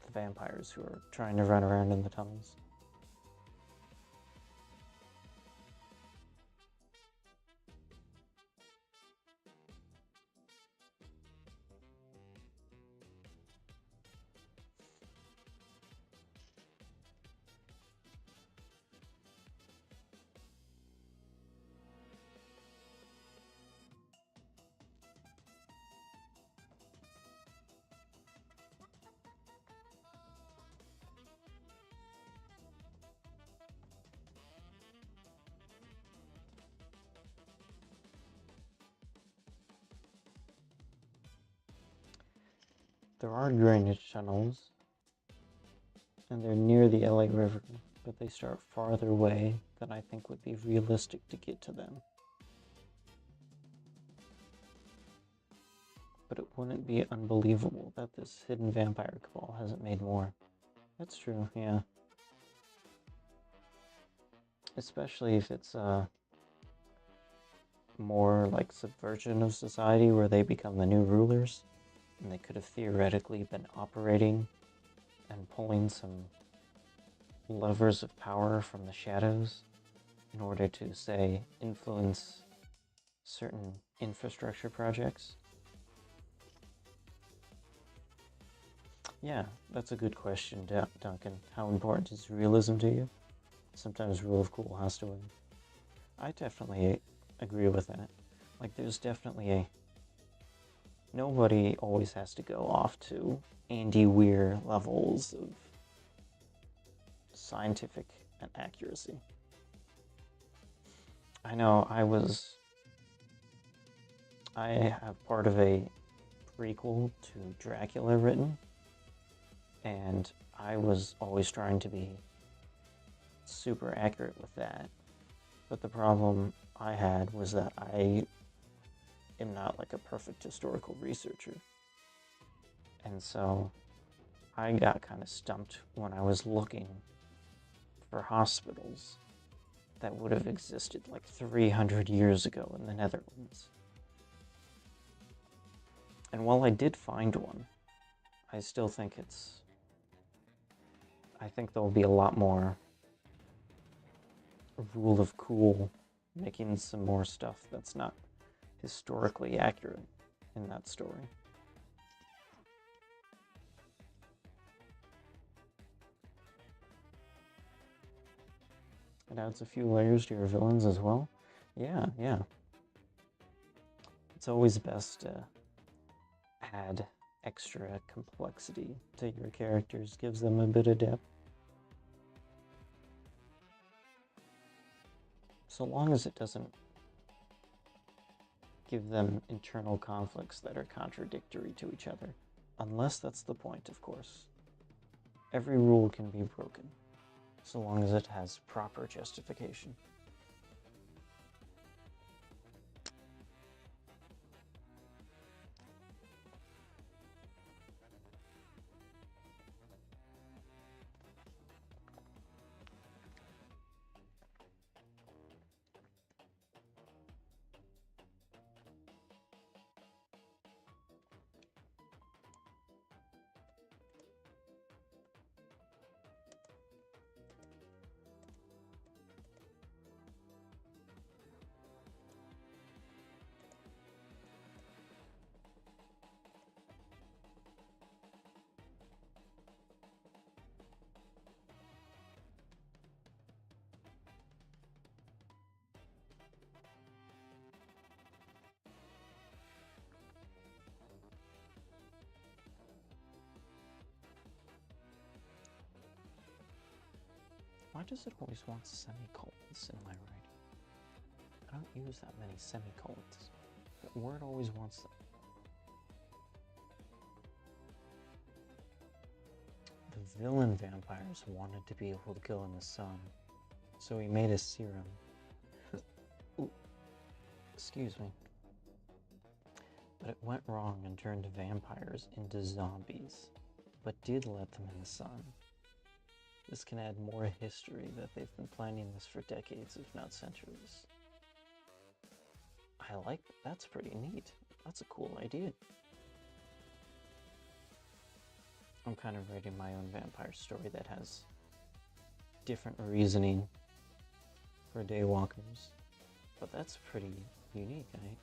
the vampires who are trying to run around in the tunnels. There are drainage tunnels, and they're near the LA River, but they start farther away than I think would be realistic to get to them. But it wouldn't be unbelievable that this hidden vampire cabal hasn't made more. That's true, yeah. Especially if it's more like subversion of society where they become the new rulers. And they could have theoretically been operating and pulling some levers of power from the shadows in order to, say, influence certain infrastructure projects. Yeah, that's a good question, Duncan. How important is realism to you? Sometimes rule of cool has to win. I definitely agree with that. Like, there's definitely nobody always has to go off to Andy Weir levels of scientific and accuracy. I know I have part of a prequel to Dracula written, and I was always trying to be super accurate with that. But the problem I had was that I am not like a perfect historical researcher. And so I got kind of stumped when I was looking for hospitals that would have existed like 300 years ago in the Netherlands. And while I did find one, I still think I think there'll be a lot more rule of cool making some more stuff that's not historically accurate in that story. It adds a few layers to your villains as well. Yeah. It's always best to add extra complexity to your characters, gives them a bit of depth. So long as it doesn't give them internal conflicts that are contradictory to each other. Unless that's the point, of course. Every rule can be broken, so long as it has proper justification. Why does it always want semicolons in my writing? I don't use that many semicolons. That word always wants them. The villain vampires wanted to be able to go in the sun, so he made a serum. Ooh, excuse me. But it went wrong and turned vampires into zombies, but did let them in the sun. This can add more history that they've been planning this for decades, if not centuries. That's pretty neat. That's a cool idea. I'm kind of writing my own vampire story that has different reasoning for daywalkers, but that's pretty unique, eh?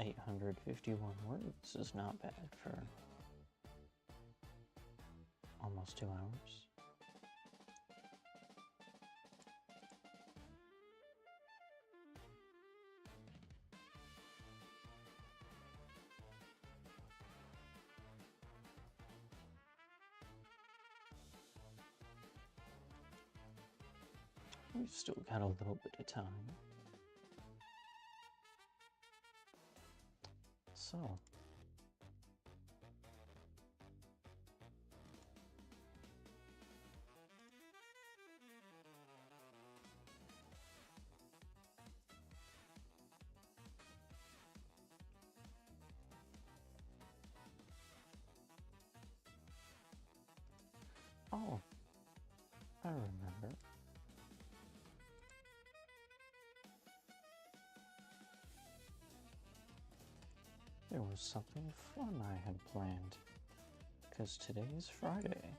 851 words is not bad for almost 2 hours. We've still got a little bit of time. So, oh, I remember. There was something fun I had planned, because today is Friday.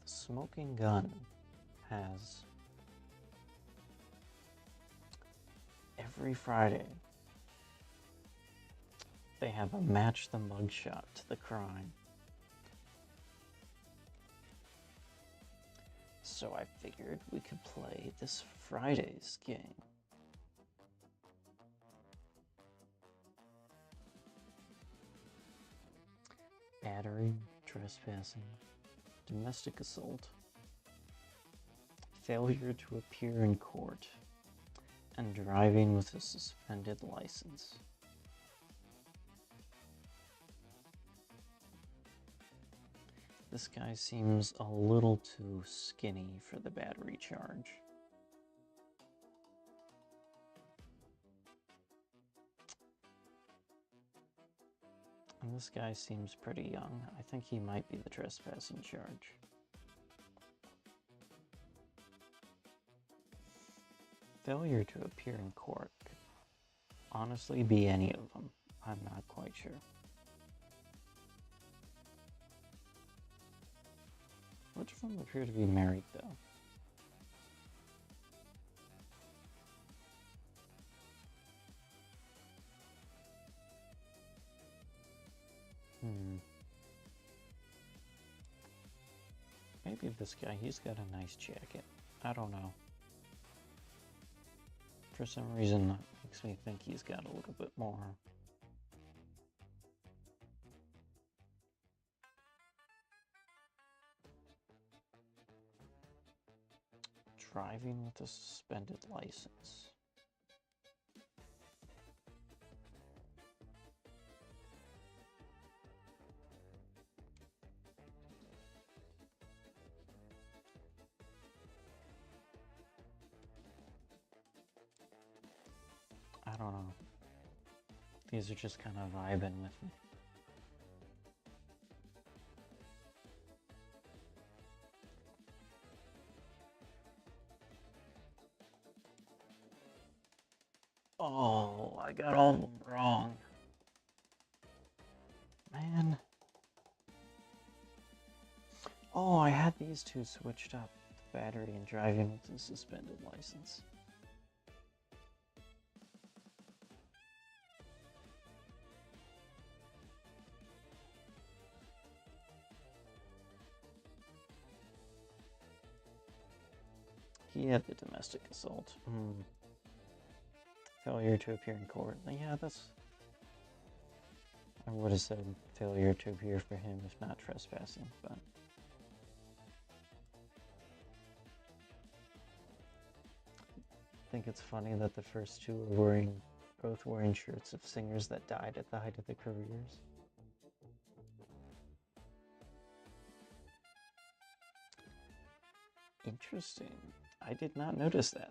The Smoking Gun has every Friday they have a match the mugshot to the crime. So I figured we could play this Friday's game. Battery, trespassing, domestic assault, failure to appear in court, and driving with a suspended license. This guy seems a little too skinny for the battery charge. And this guy seems pretty young. I think he might be the trespassing charge. Failure to appear in court could honestly be any of them. I'm not quite sure. Which of them appear to be married, though? Maybe this guy, he's got a nice jacket. I don't know. For some reason, that makes me think he's got a little bit more. Driving with a suspended license. I don't know. These are just kind of vibing with me. Oh, I got all of them wrong. Man. Oh, I had these two switched up. Battery and driving with a suspended license. He had the domestic assault. Failure to appear in court. Yeah, that's... I would have said failure to appear for him if not trespassing, but... I think it's funny that the first two are both wearing shirts of singers that died at the height of their careers. Interesting. I did not notice that.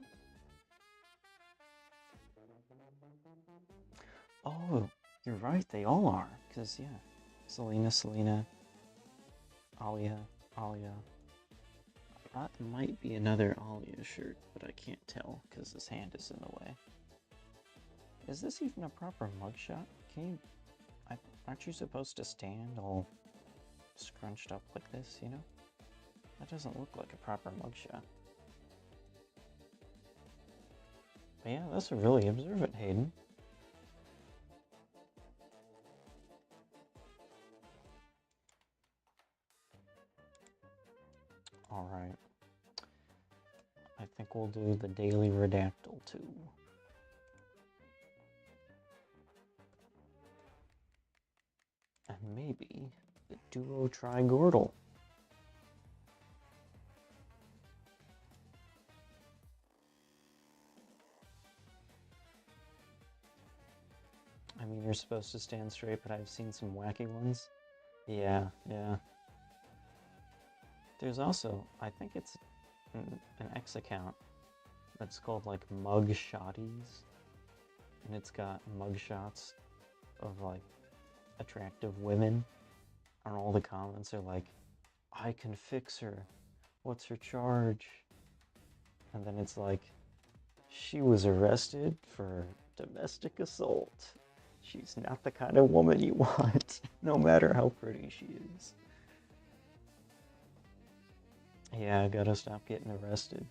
Oh, you're right, they all are. Because, yeah, Selena, Alia. That might be another Alia shirt, but I can't tell because his hand is in the way. Is this even a proper mugshot? Can you... aren't you supposed to stand all scrunched up like this, you know? That doesn't look like a proper mugshot. But yeah, that's really observant, Hayden. Alright. I think we'll do the Daily Redactyl too. And maybe the Duo Trigordal. I mean, you're supposed to stand straight, but I've seen some wacky ones. Yeah, yeah. There's also, I think it's an X account that's called like Mug Shotties, and it's got mug shots of like attractive women, and all the comments are like, I can fix her, what's her charge? And then it's like, she was arrested for domestic assault. She's not the kind of woman you want, no matter how pretty she is. Yeah, I gotta stop getting arrested.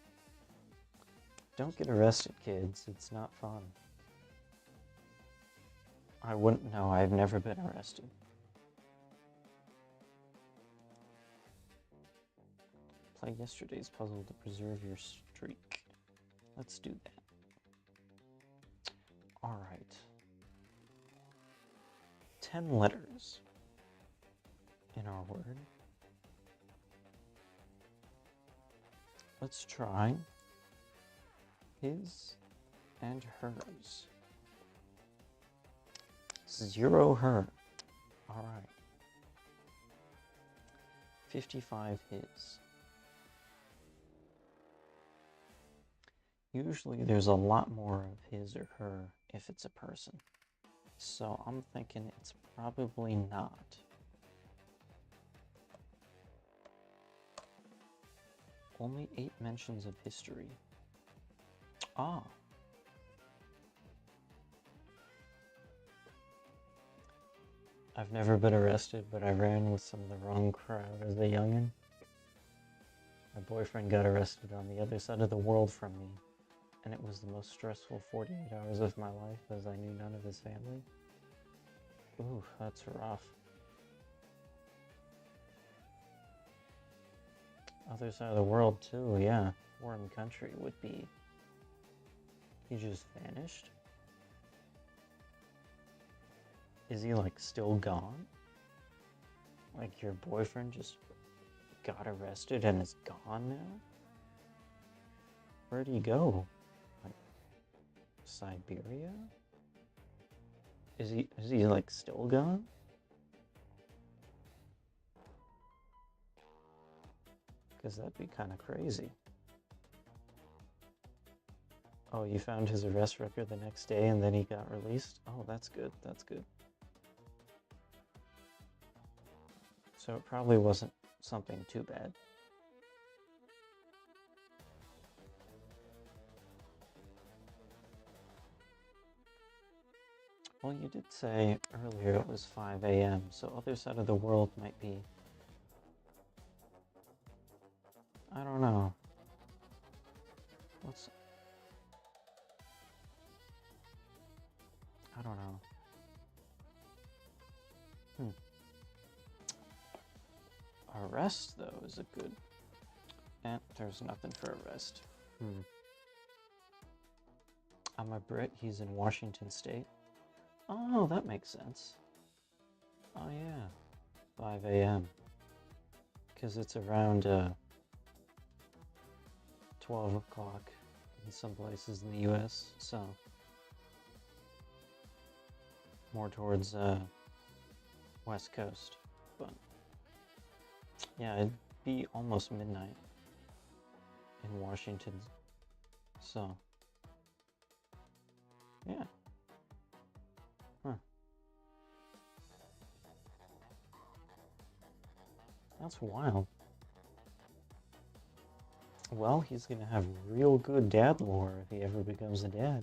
Don't get arrested, kids. It's not fun. I wouldn't know. I've never been arrested. Play yesterday's puzzle to preserve your streak. Let's do that. Alright. 10 letters in our word. Let's try his and hers. 0 her. Alright. 55 his. Usually there's a lot more of his or her if it's a person. So I'm thinking it's probably not. Only 8 mentions of history. Ah. I've never been arrested, but I ran with some of the wrong crowd as a youngin'. My boyfriend got arrested on the other side of the world from me, and it was the most stressful 48 hours of my life as I knew none of his family. Ooh, that's rough. Other side of the world too, yeah. Foreign country would be... He just vanished? Is he like still gone? Like your boyfriend just got arrested and is gone now? Where'd he go? Like Siberia? Is he like still gone? Because that'd be kind of crazy. Oh, you found his arrest record the next day and then he got released? Oh, that's good, that's good. So it probably wasn't something too bad. Well, you did say earlier it was 5 a.m., so other side of the world might be... I don't know. What's... I don't know. Arrest, though, is a good... Eh, there's nothing for arrest. I'm a Brit, he's in Washington State. Oh, that makes sense. Oh, yeah. 5 a.m. Because it's around 12 o'clock in some places in the U.S., so... More towards West Coast, but... Yeah, it'd be almost midnight in Washington, so... Yeah. Huh. That's wild. Well, he's gonna have real good dad lore if he ever becomes a dad.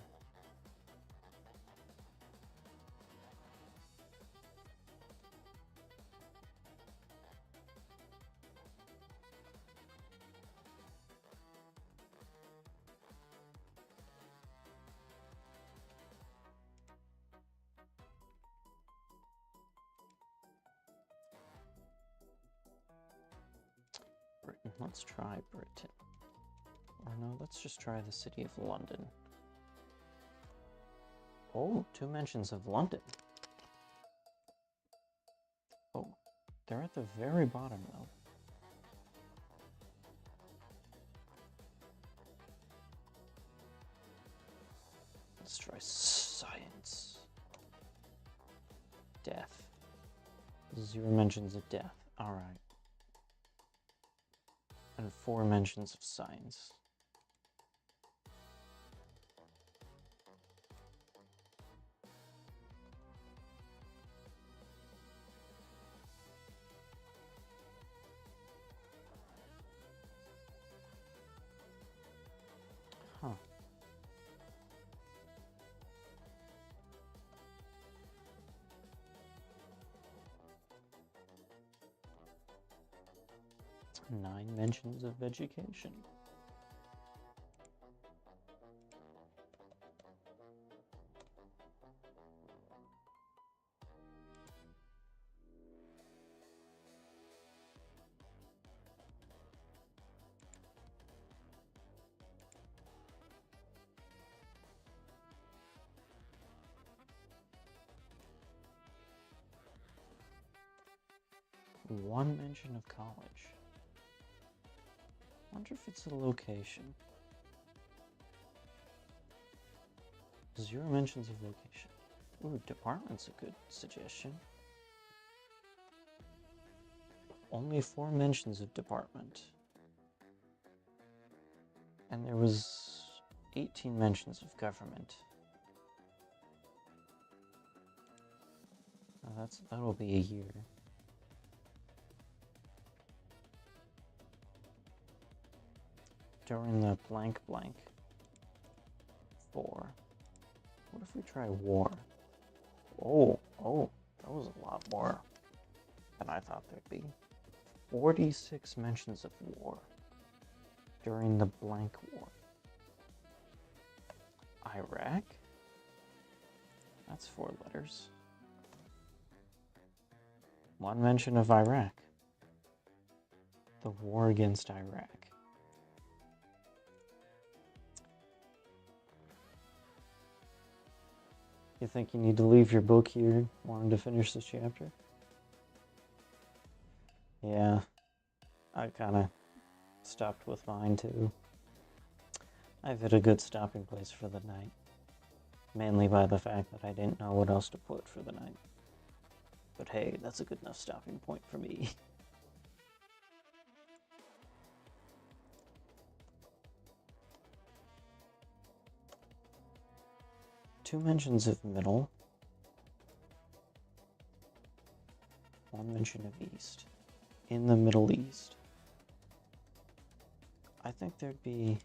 Let's try Britain. Or no, let's just try the city of London. Oh, 2 mentions of London. Oh, they're at the very bottom though. Let's try science. Death. 0 mentions of death. Alright. And 4 mentions of science. Huh. Nine mentions of education. One mention of college. Wonder if it's a location. 0 mentions of location. Ooh, department's a good suggestion. Only 4 mentions of department. And there was 18 mentions of government. Now that'll be a year. During the blank blank 4. What if we try war? Oh, that was a lot more than I thought there'd be. 46 mentions of war during the blank war. Iraq? That's 4 letters. 1 mention of Iraq. The war against Iraq. You think you need to leave your book here, wanting to finish this chapter? Yeah, I kind of stopped with mine too. I've hit a good stopping place for the night. Mainly by the fact that I didn't know what else to put for the night. But hey, that's a good enough stopping point for me. Two mentions of middle. 1 mention of east. In the Middle East. I think there'd be...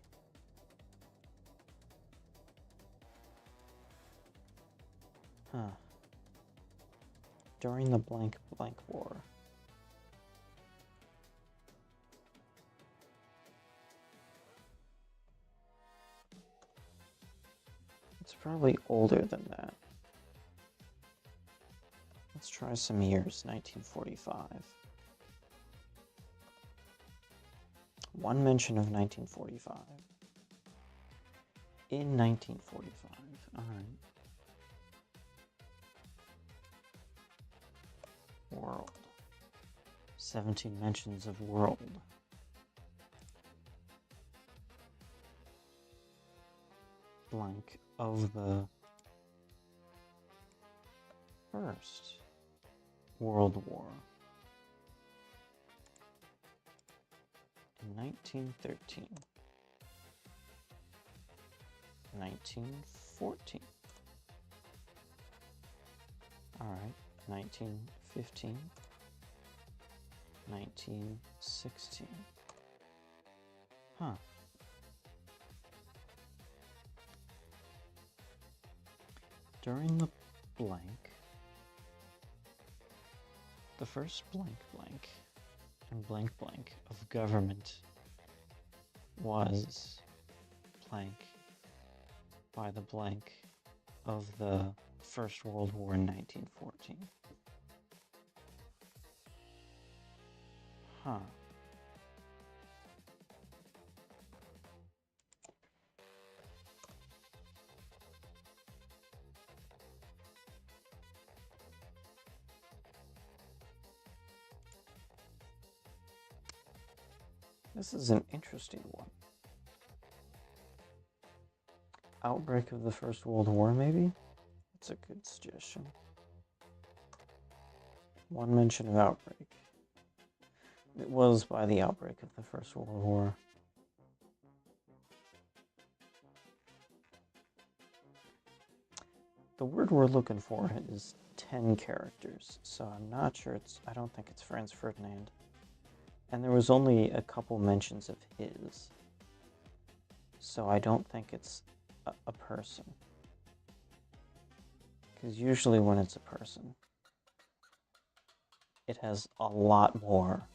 During the blank blank war. It's probably older than that. Let's try some years. 1945. 1 mention of 1945. In 1945. Alright. World. 17 mentions of world. Blank of the First World War. In 1913. 1914. Alright, 1915. 1916. Huh. During the blank, the first blank blank and blank blank of government was blank by the blank of the First World War in 1914. Huh. This is an interesting one. Outbreak of the First World War, maybe? That's a good suggestion. One mention of outbreak. It was by the outbreak of the First World War. The word we're looking for is 10 characters, so I'm not sure I don't think it's Franz Ferdinand. And there was only a couple mentions of his, so I don't think it's a person. Because usually when it's a person, it has a lot more,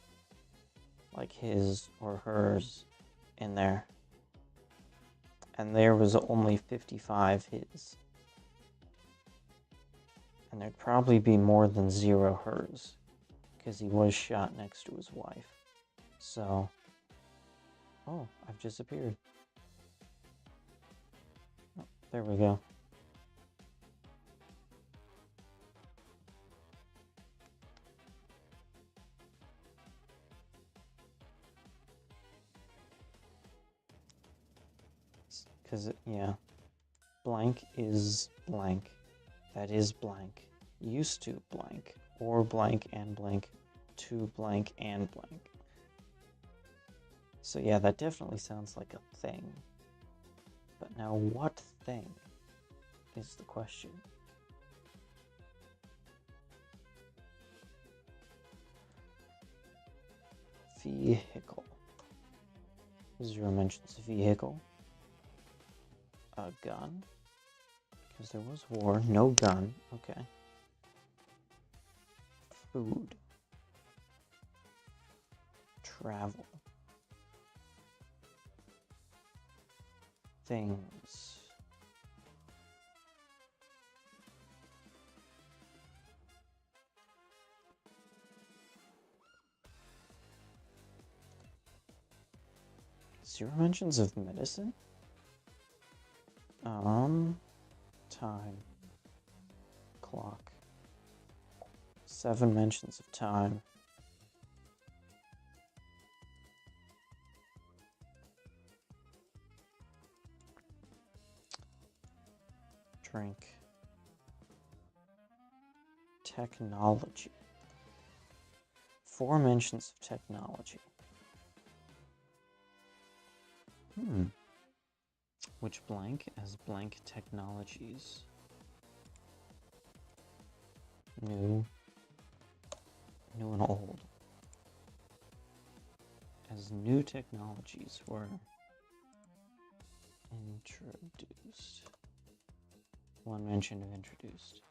like his or hers, in there. And there was only 55 his. And there'd probably be more than 0 hers, because he was shot next to his wife. So, oh, I've disappeared. Oh, there we go. Because, yeah, blank is blank. That is blank. Used to blank. Or blank and blank. To blank and blank. So yeah, that definitely sounds like a thing. But now what thing is the question? Vehicle. 0 mentions vehicle. A gun. Because there was war. No gun. Okay. Food. Travel. Things. Zero mentions of medicine? Time. Clock. 7 mentions of time. Drink. Technology. 4 mentions of technology. Which blank as blank technologies? New and old. As new technologies were introduced. 1 mention of introduced.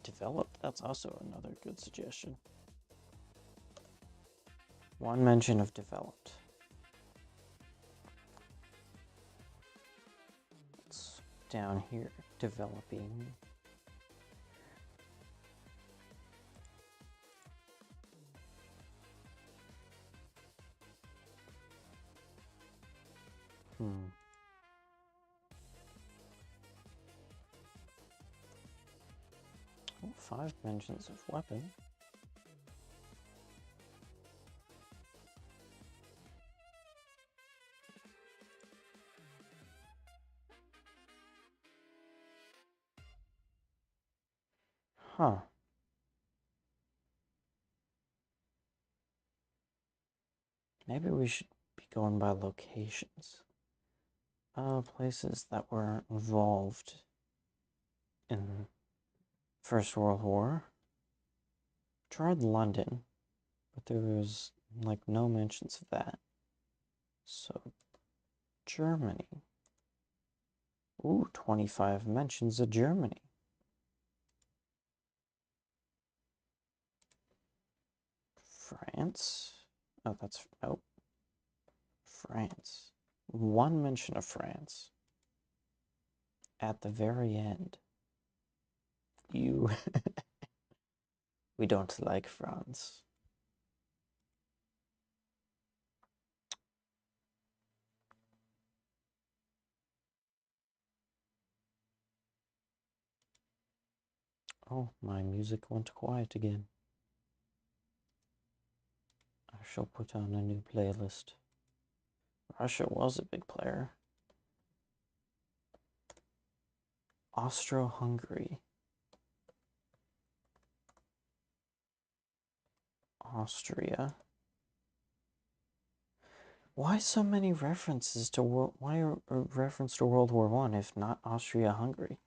Developed, that's also another good suggestion. 1 mention of developed. It's down here, developing. Hmm. Oh, 5 mentions of weapon. Huh. Maybe we should be going by locations. Places that were involved in First World War. Tried London, but there was like no mentions of that. So Germany. Ooh, 25 mentions of Germany. France. Oh, that's nope. France. 1 mention of France. At the very end. You We don't like France. Oh, my music went quiet again. I shall put on a new playlist. Russia was a big player. Austro-Hungary. Austria. Why so many references to why a reference to World War I if not Austria-Hungary?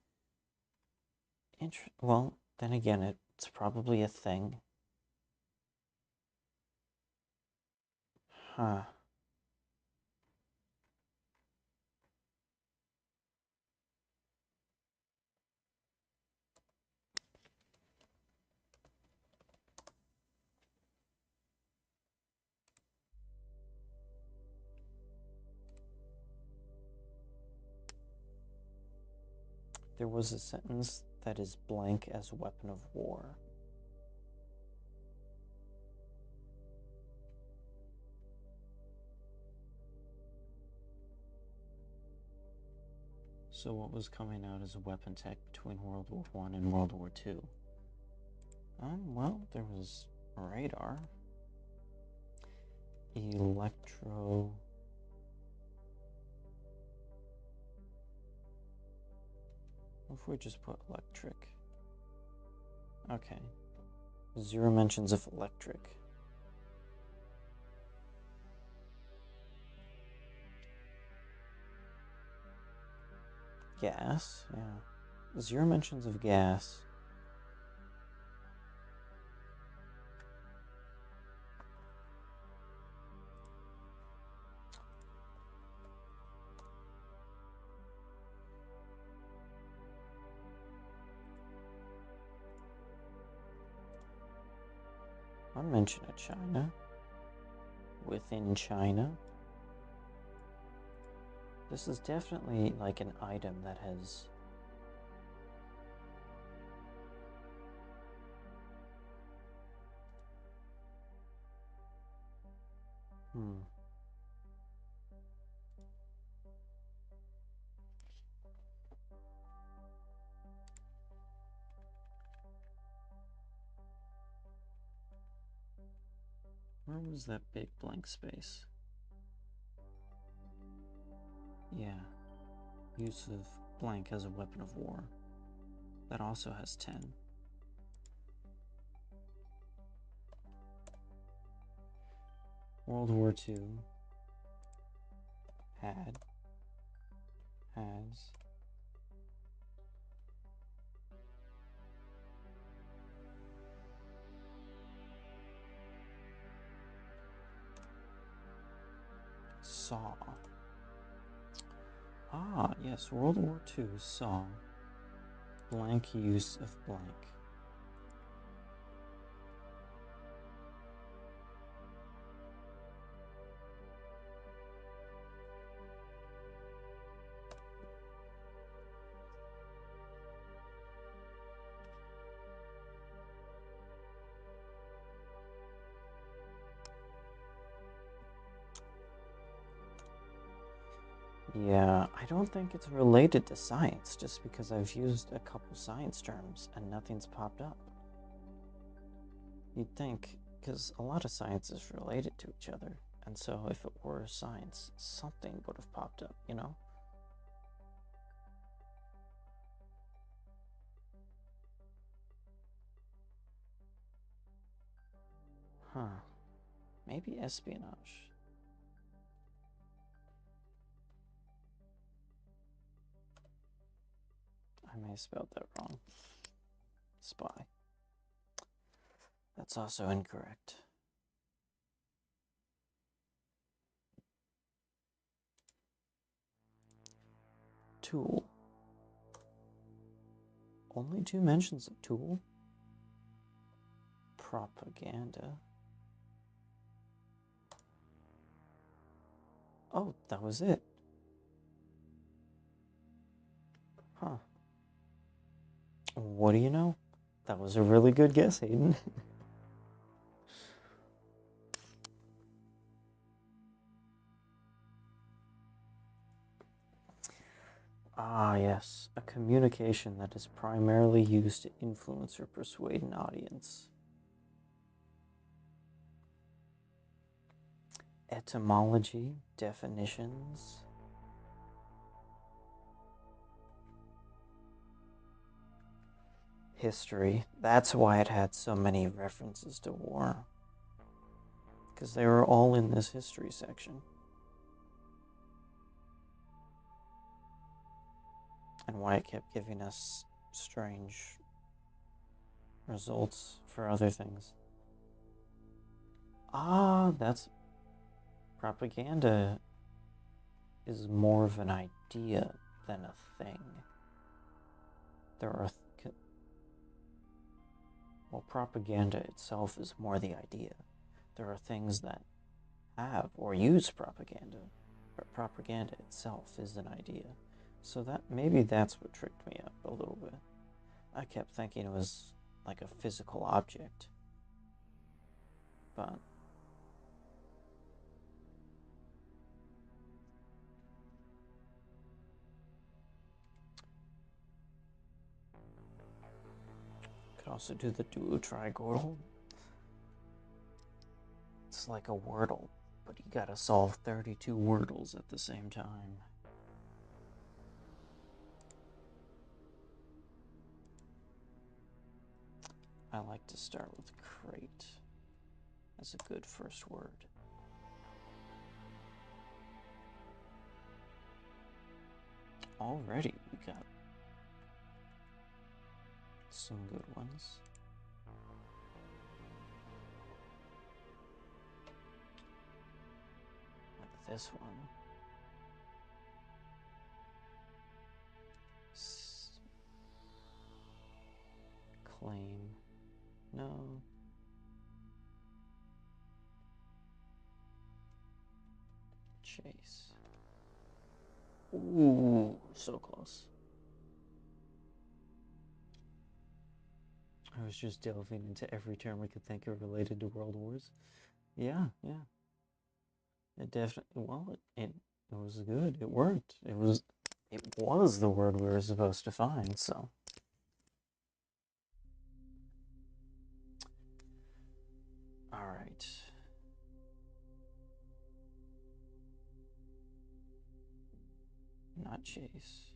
Well, then again, it's probably a thing. Huh. There was a sentence that is blank as weapon of war. So what was coming out as a weapon tech between World War I and World War II? Well, there was radar. Electro... What if we just put electric? Okay. 0 mentions of electric. Gas, yeah. 0 mentions of gas. One mention of China. Within China. This is definitely like an item that has... Where was that big blank space? Yeah. Use of blank as a weapon of war. That also has 10. World War II has saw. Ah, yes, World War II saw blank use of blank. Yeah, I don't think it's related to science, just because I've used a couple science terms and nothing's popped up. You'd think, because a lot of science is related to each other, and so if it were science, something would have popped up, you know? Huh. Maybe espionage. I may have spelled that wrong. Spy. That's also incorrect. Tool. Only 2 mentions of tool. Propaganda. Oh, that was it. Huh. What do you know? That was a really good guess, Hayden. Ah, yes, a communication that is primarily used to influence or persuade an audience. Etymology, definitions. History. That's why it had so many references to war. Because they were all in this history section. And why it kept giving us strange results for other things. Ah, that's... Propaganda is more of an idea than a thing. There are... Well, propaganda itself is more the idea. There are things that have or use propaganda, but propaganda itself is an idea. So that maybe that's what tricked me up a little bit. I kept thinking it was like a physical object, but could also do the duo trigonal. It's like a Wordle, but you gotta solve 32 Wordles at the same time. I like to start with crate as a good first word. Already we got some good ones. Like this one. Claim. No. Chase. Ooh, so close. I was just delving into every term I could think of related to World Wars. Yeah, yeah. It definitely, well, it was good. It worked. It was the word we were supposed to find, so. All right. Not chase.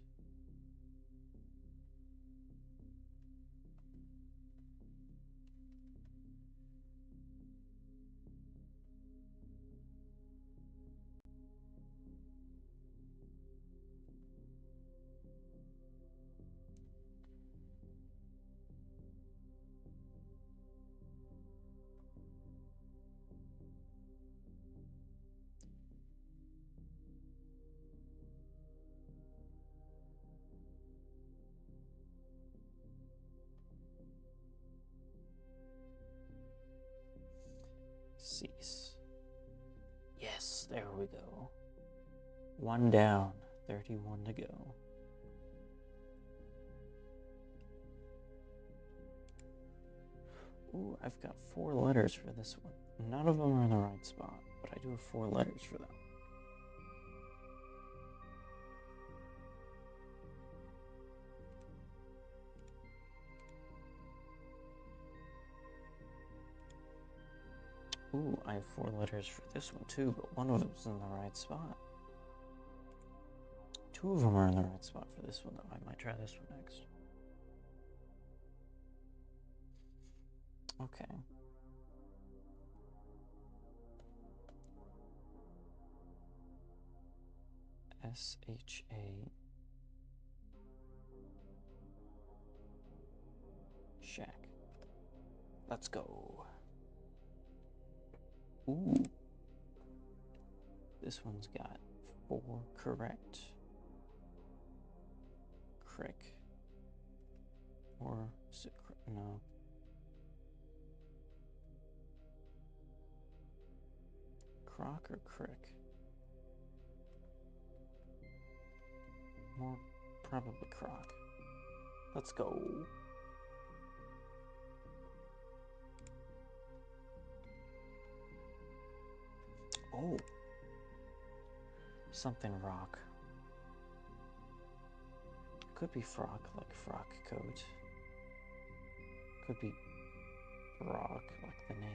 Cease. Yes, there we go. One down, 31 to go. Ooh, I've got 4 letters for this one. None of them are in the right spot, but I do have 4 letters for them. Ooh, I have 4 letters for this one too, but one of them's in the right spot. 2 of them are in the right spot for this one, though. I might try this one next. Okay. S-H-A. Shack. Let's go. Ooh. This one's got 4 correct. Crick. Or is it no. Croc or crick? More probably croc. Let's go. Oh, something rock. Could be frock, like frock coat. Could be rock, like the name.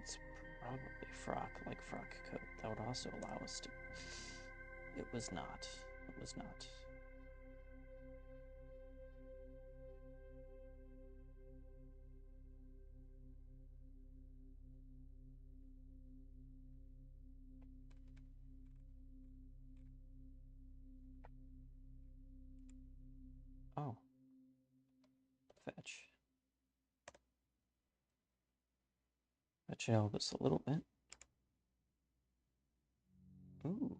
It's probably frock, like frock coat. That would also allow us to. It was not. It was not. Oh. Fetch. That should help us a little bit. Ooh.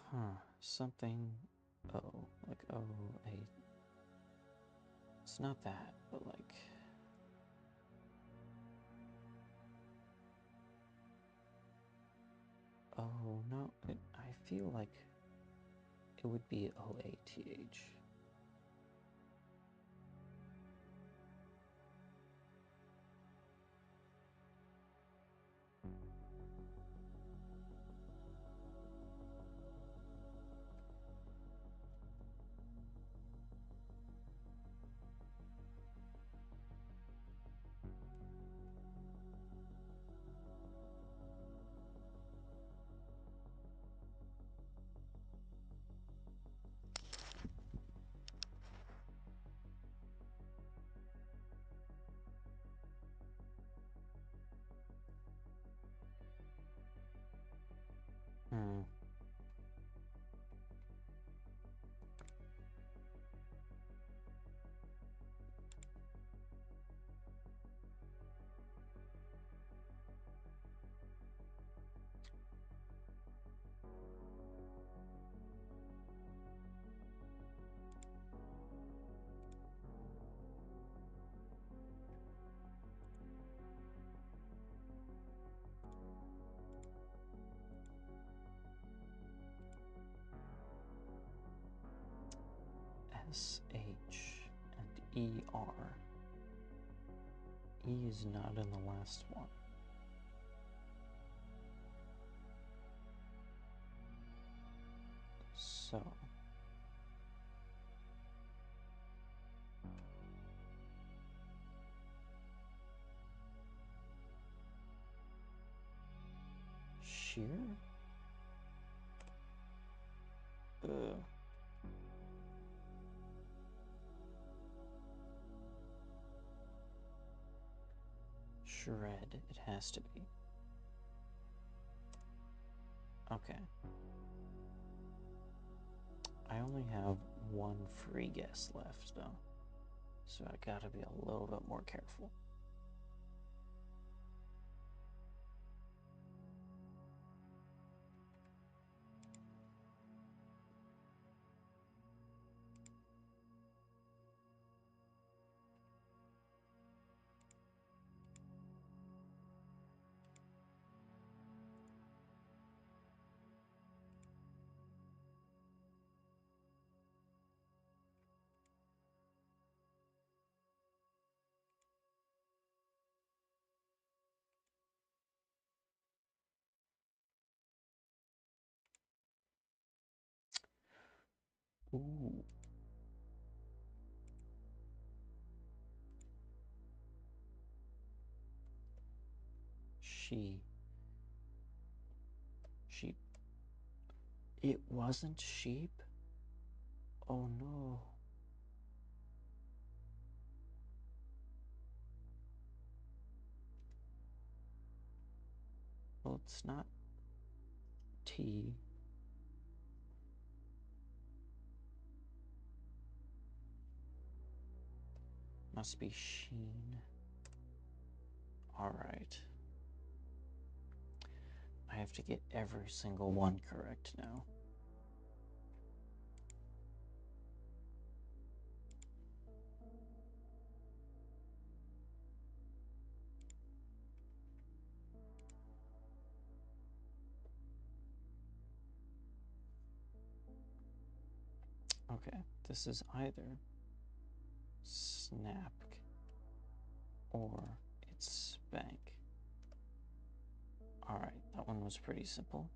Huh. Something. Oh. Like, oh, a. It's not that, but like. Oh, no. I feel like it would be OATH. Hmm. SH and ER. E is not in the last one. So. Sheer? Ugh. Shred, it has to be. Okay. I only have one free guess left, though. So I gotta be a little bit more careful. Ooh. She. Sheep. It wasn't sheep? Oh no. Well, it's not T. Must be Sheen. Alright. I have to get every single one correct now. Okay, this is either snap or it's spank. Alright, that one was pretty simple.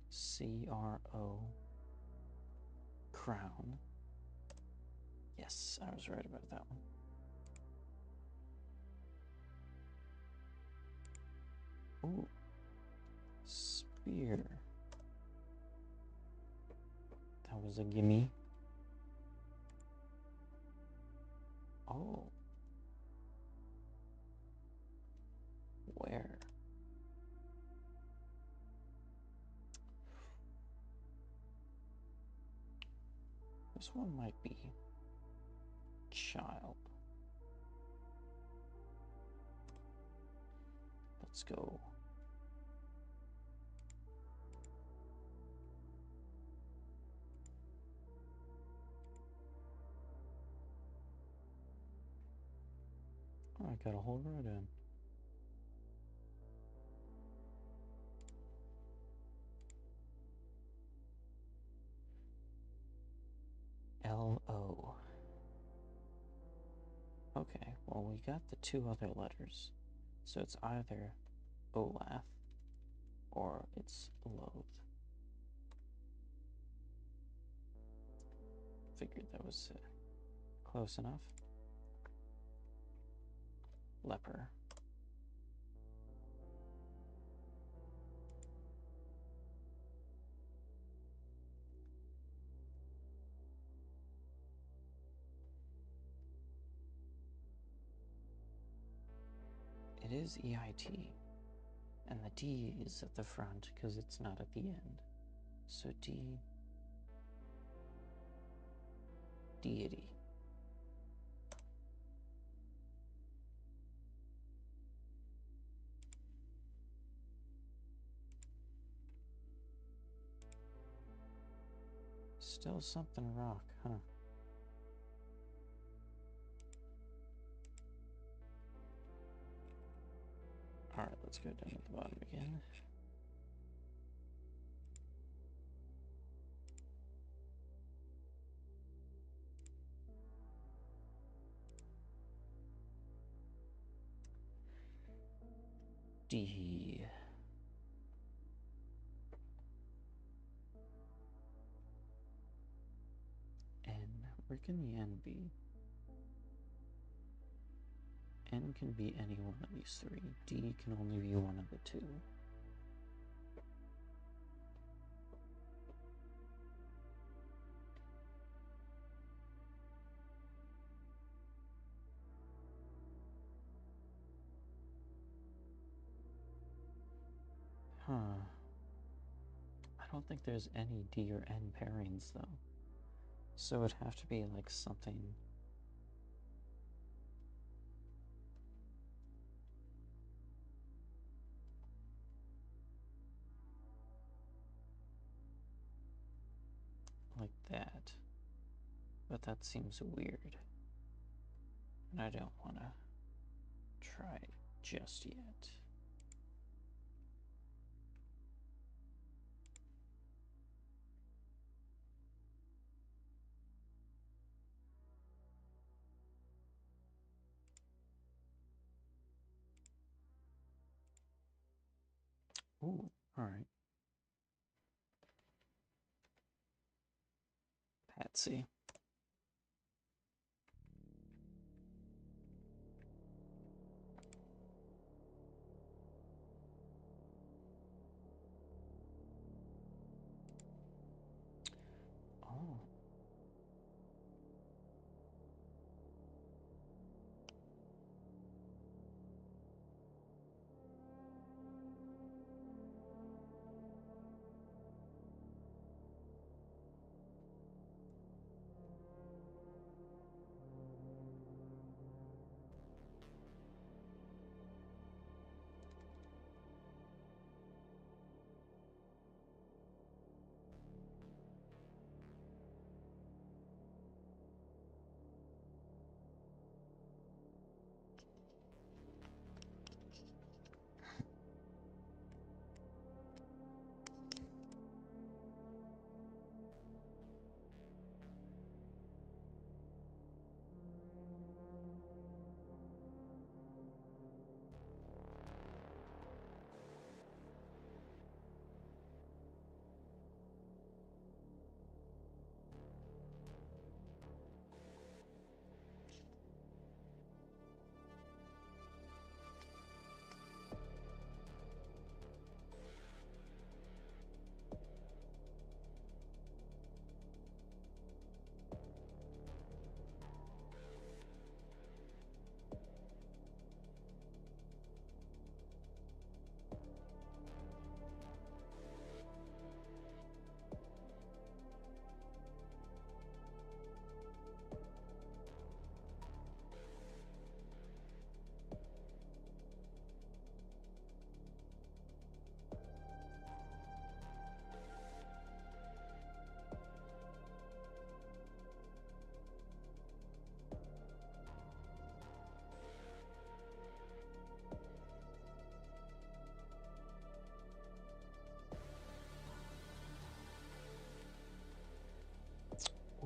CRO crown. Yes, I was right about that one. Ooh. Spear. That was a gimme. Oh. Where? This one might be child. Let's go. Oh, I got a whole road in. LO. Okay, well, we got the two other letters. So it's either Olaf or it's Loath. Figured that was close enough. Leper. It is EIT. And the D is at the front because it's not at the end. So D. Deity. Still something rock, huh? Alright, let's go down at the bottom again. D. N. Where can the N be? N can be any one of these three. D can only be one of the two. Huh. I don't think there's any D or N pairings, though. So it'd have to be like something like that. But that seems weird. And I don't want to try it just yet. Ooh, alright. Patsy. Oh.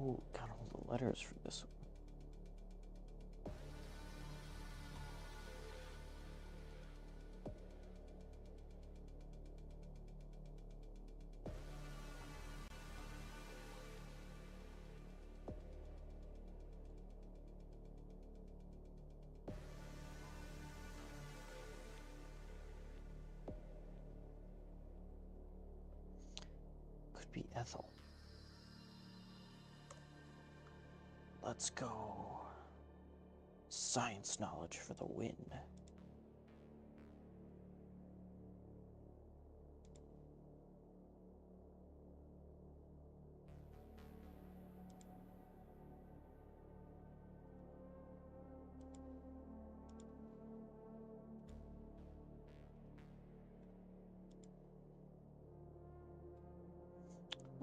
Oh, got all the letters for this one. Could be Ethel. Let's go. Science knowledge for the win.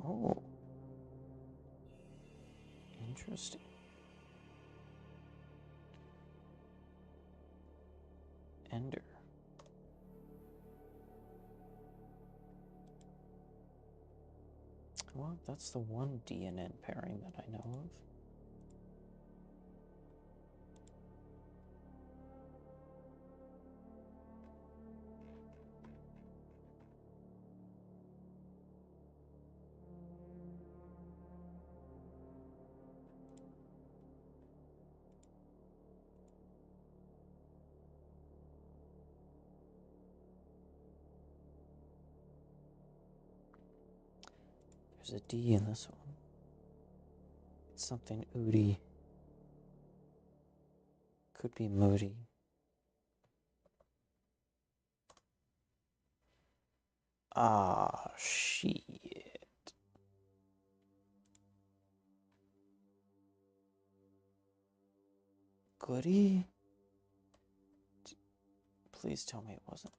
Oh. Interesting. Ender. Well, that's the one DNN pairing that I know of. There's a D in this one. It's something Udi. Could be Moody. Ah, shit. Goody? Please tell me it wasn't.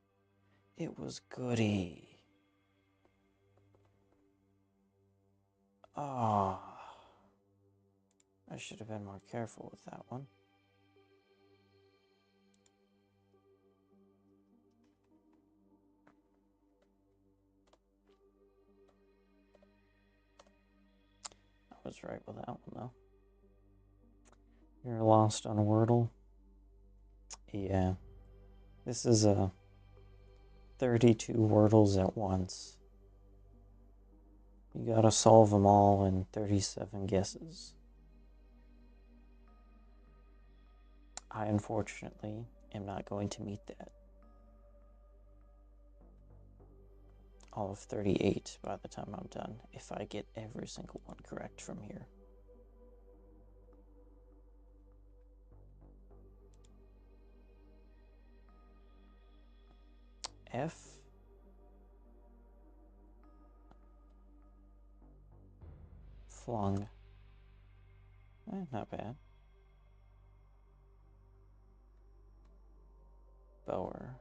It was Goody. Ah. I should have been more careful with that one. I was right with that one, though. You're lost on Wordle? Yeah. This is a 32 Wordles at once. You gotta solve them all in 37 guesses. I, unfortunately, am not going to meet that. All of 38 by the time I'm done, if I get every single one correct from here. F. Flung. Not bad. Bower.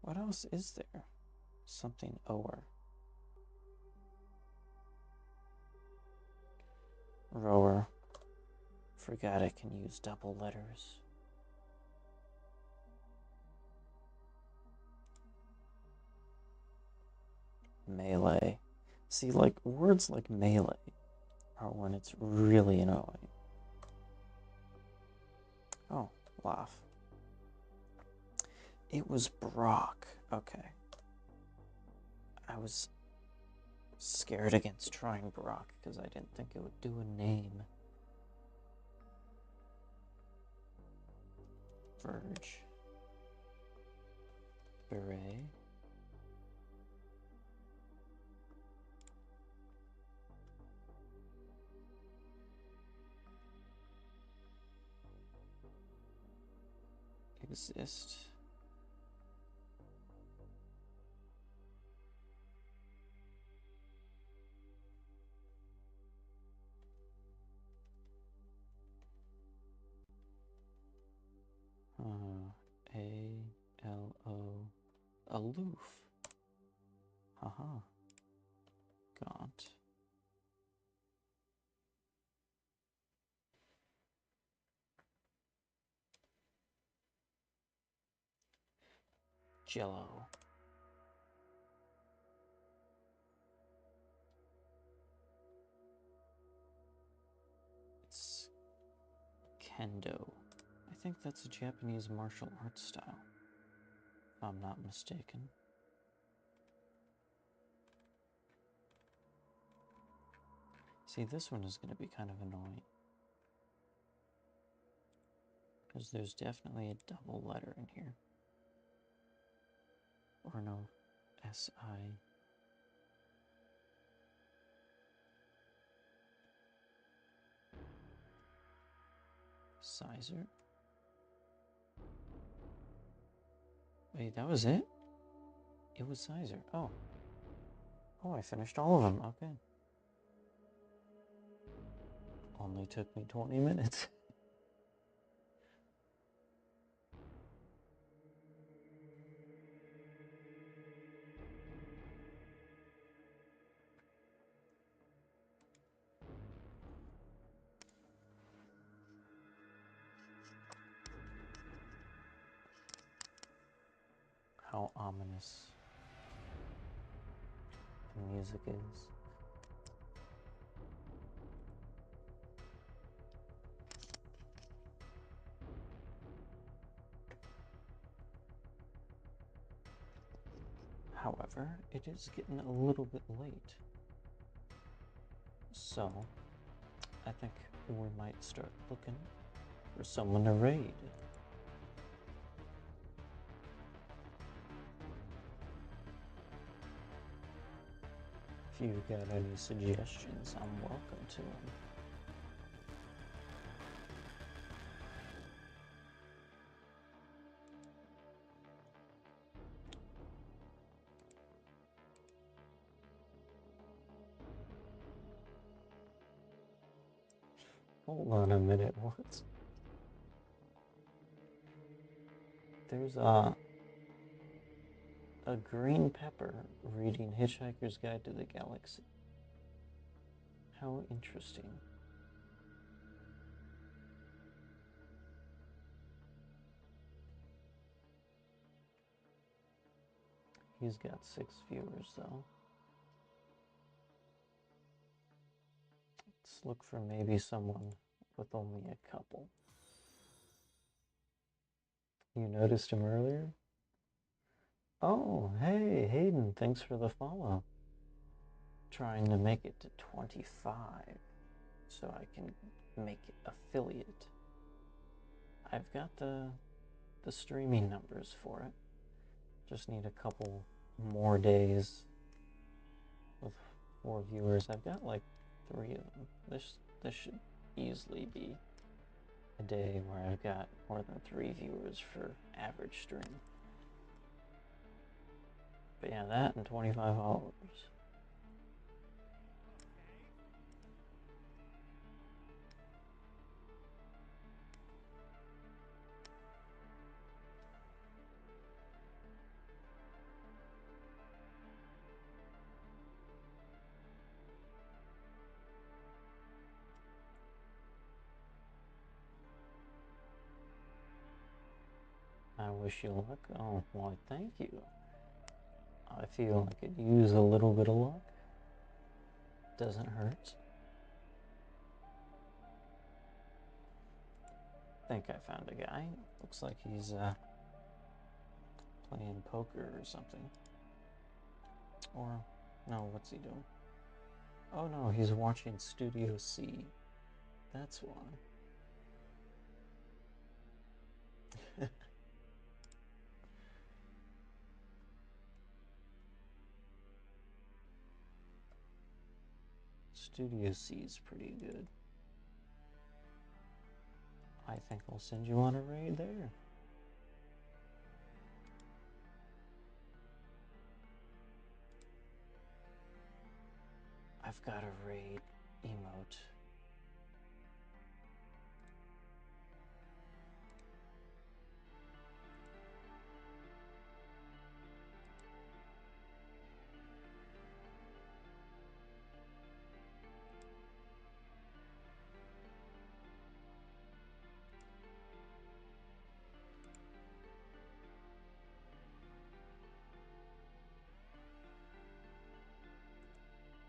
What else is there? Something ower. Rower. Forgot I can use double letters. Melee. See, like, words like melee are when it's really annoying. Oh, laugh. It was Brock. Okay. I was scared against trying Brock because I didn't think it would do a name. Verge. Beret. Exist. A-L-O. Aloof. Haha. Gaunt. Jello. Kendo. I think that's a Japanese martial arts style, if I'm not mistaken. See, this one is going to be kind of annoying. Because there's definitely a double letter in here. Or no, S-I. Sizer? Wait, that was it? It was Sizer. Oh. Oh, I finished all of them. Okay. Only took me 20 minutes. How ominous the music is. However, it is getting a little bit late. So, I think we might start looking for someone to raid. If you've got any suggestions, I'm welcome to them. Hold on a minute, what? There's a green pepper reading Hitchhiker's Guide to the Galaxy. How interesting. He's got 6 viewers though. Let's look for maybe someone with only a couple. You noticed him earlier? Oh, hey, Hayden, thanks for the follow. Trying to make it to 25 so I can make it affiliate. I've got the streaming numbers for it. Just need a couple more days with 4 viewers. I've got like 3 of them. This should easily be a day where I've got more than 3 viewers for average stream. But yeah, that and 25 followers. I wish you luck. Oh, why, thank you. I feel I could use a little bit of luck. Doesn't hurt. Think I found a guy. Looks like he's playing poker or something. Or, no, what's he doing? Oh no, he's watching Studio C. That's why. Studio C is pretty good. I think I'll send you on a raid there. I've got a raid emote.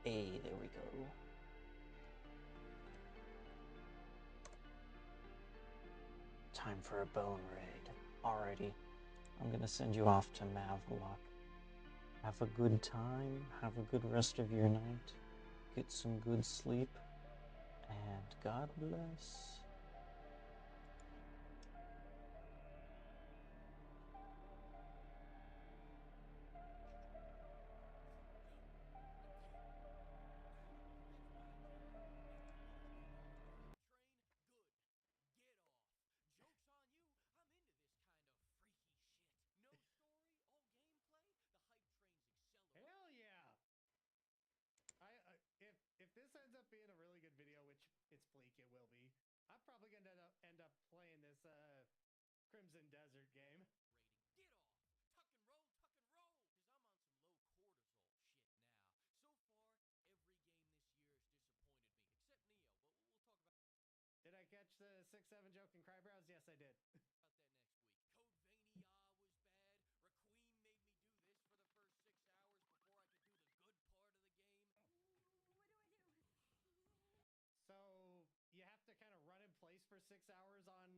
Hey, there we go. time for a bone raid. Alrighty, I'm gonna send you off to Mavlock. Have a good time, have a good rest of your night, get some good sleep, and God bless. Hell yeah! If this ends up being a really good video, which it's bleak, it will be. I'm probably gonna end up playing this Crimson Desert game. Did I catch the 6-7 joke in Crybrows? Yes, I did. So you have to kind of run in place for 6 hours on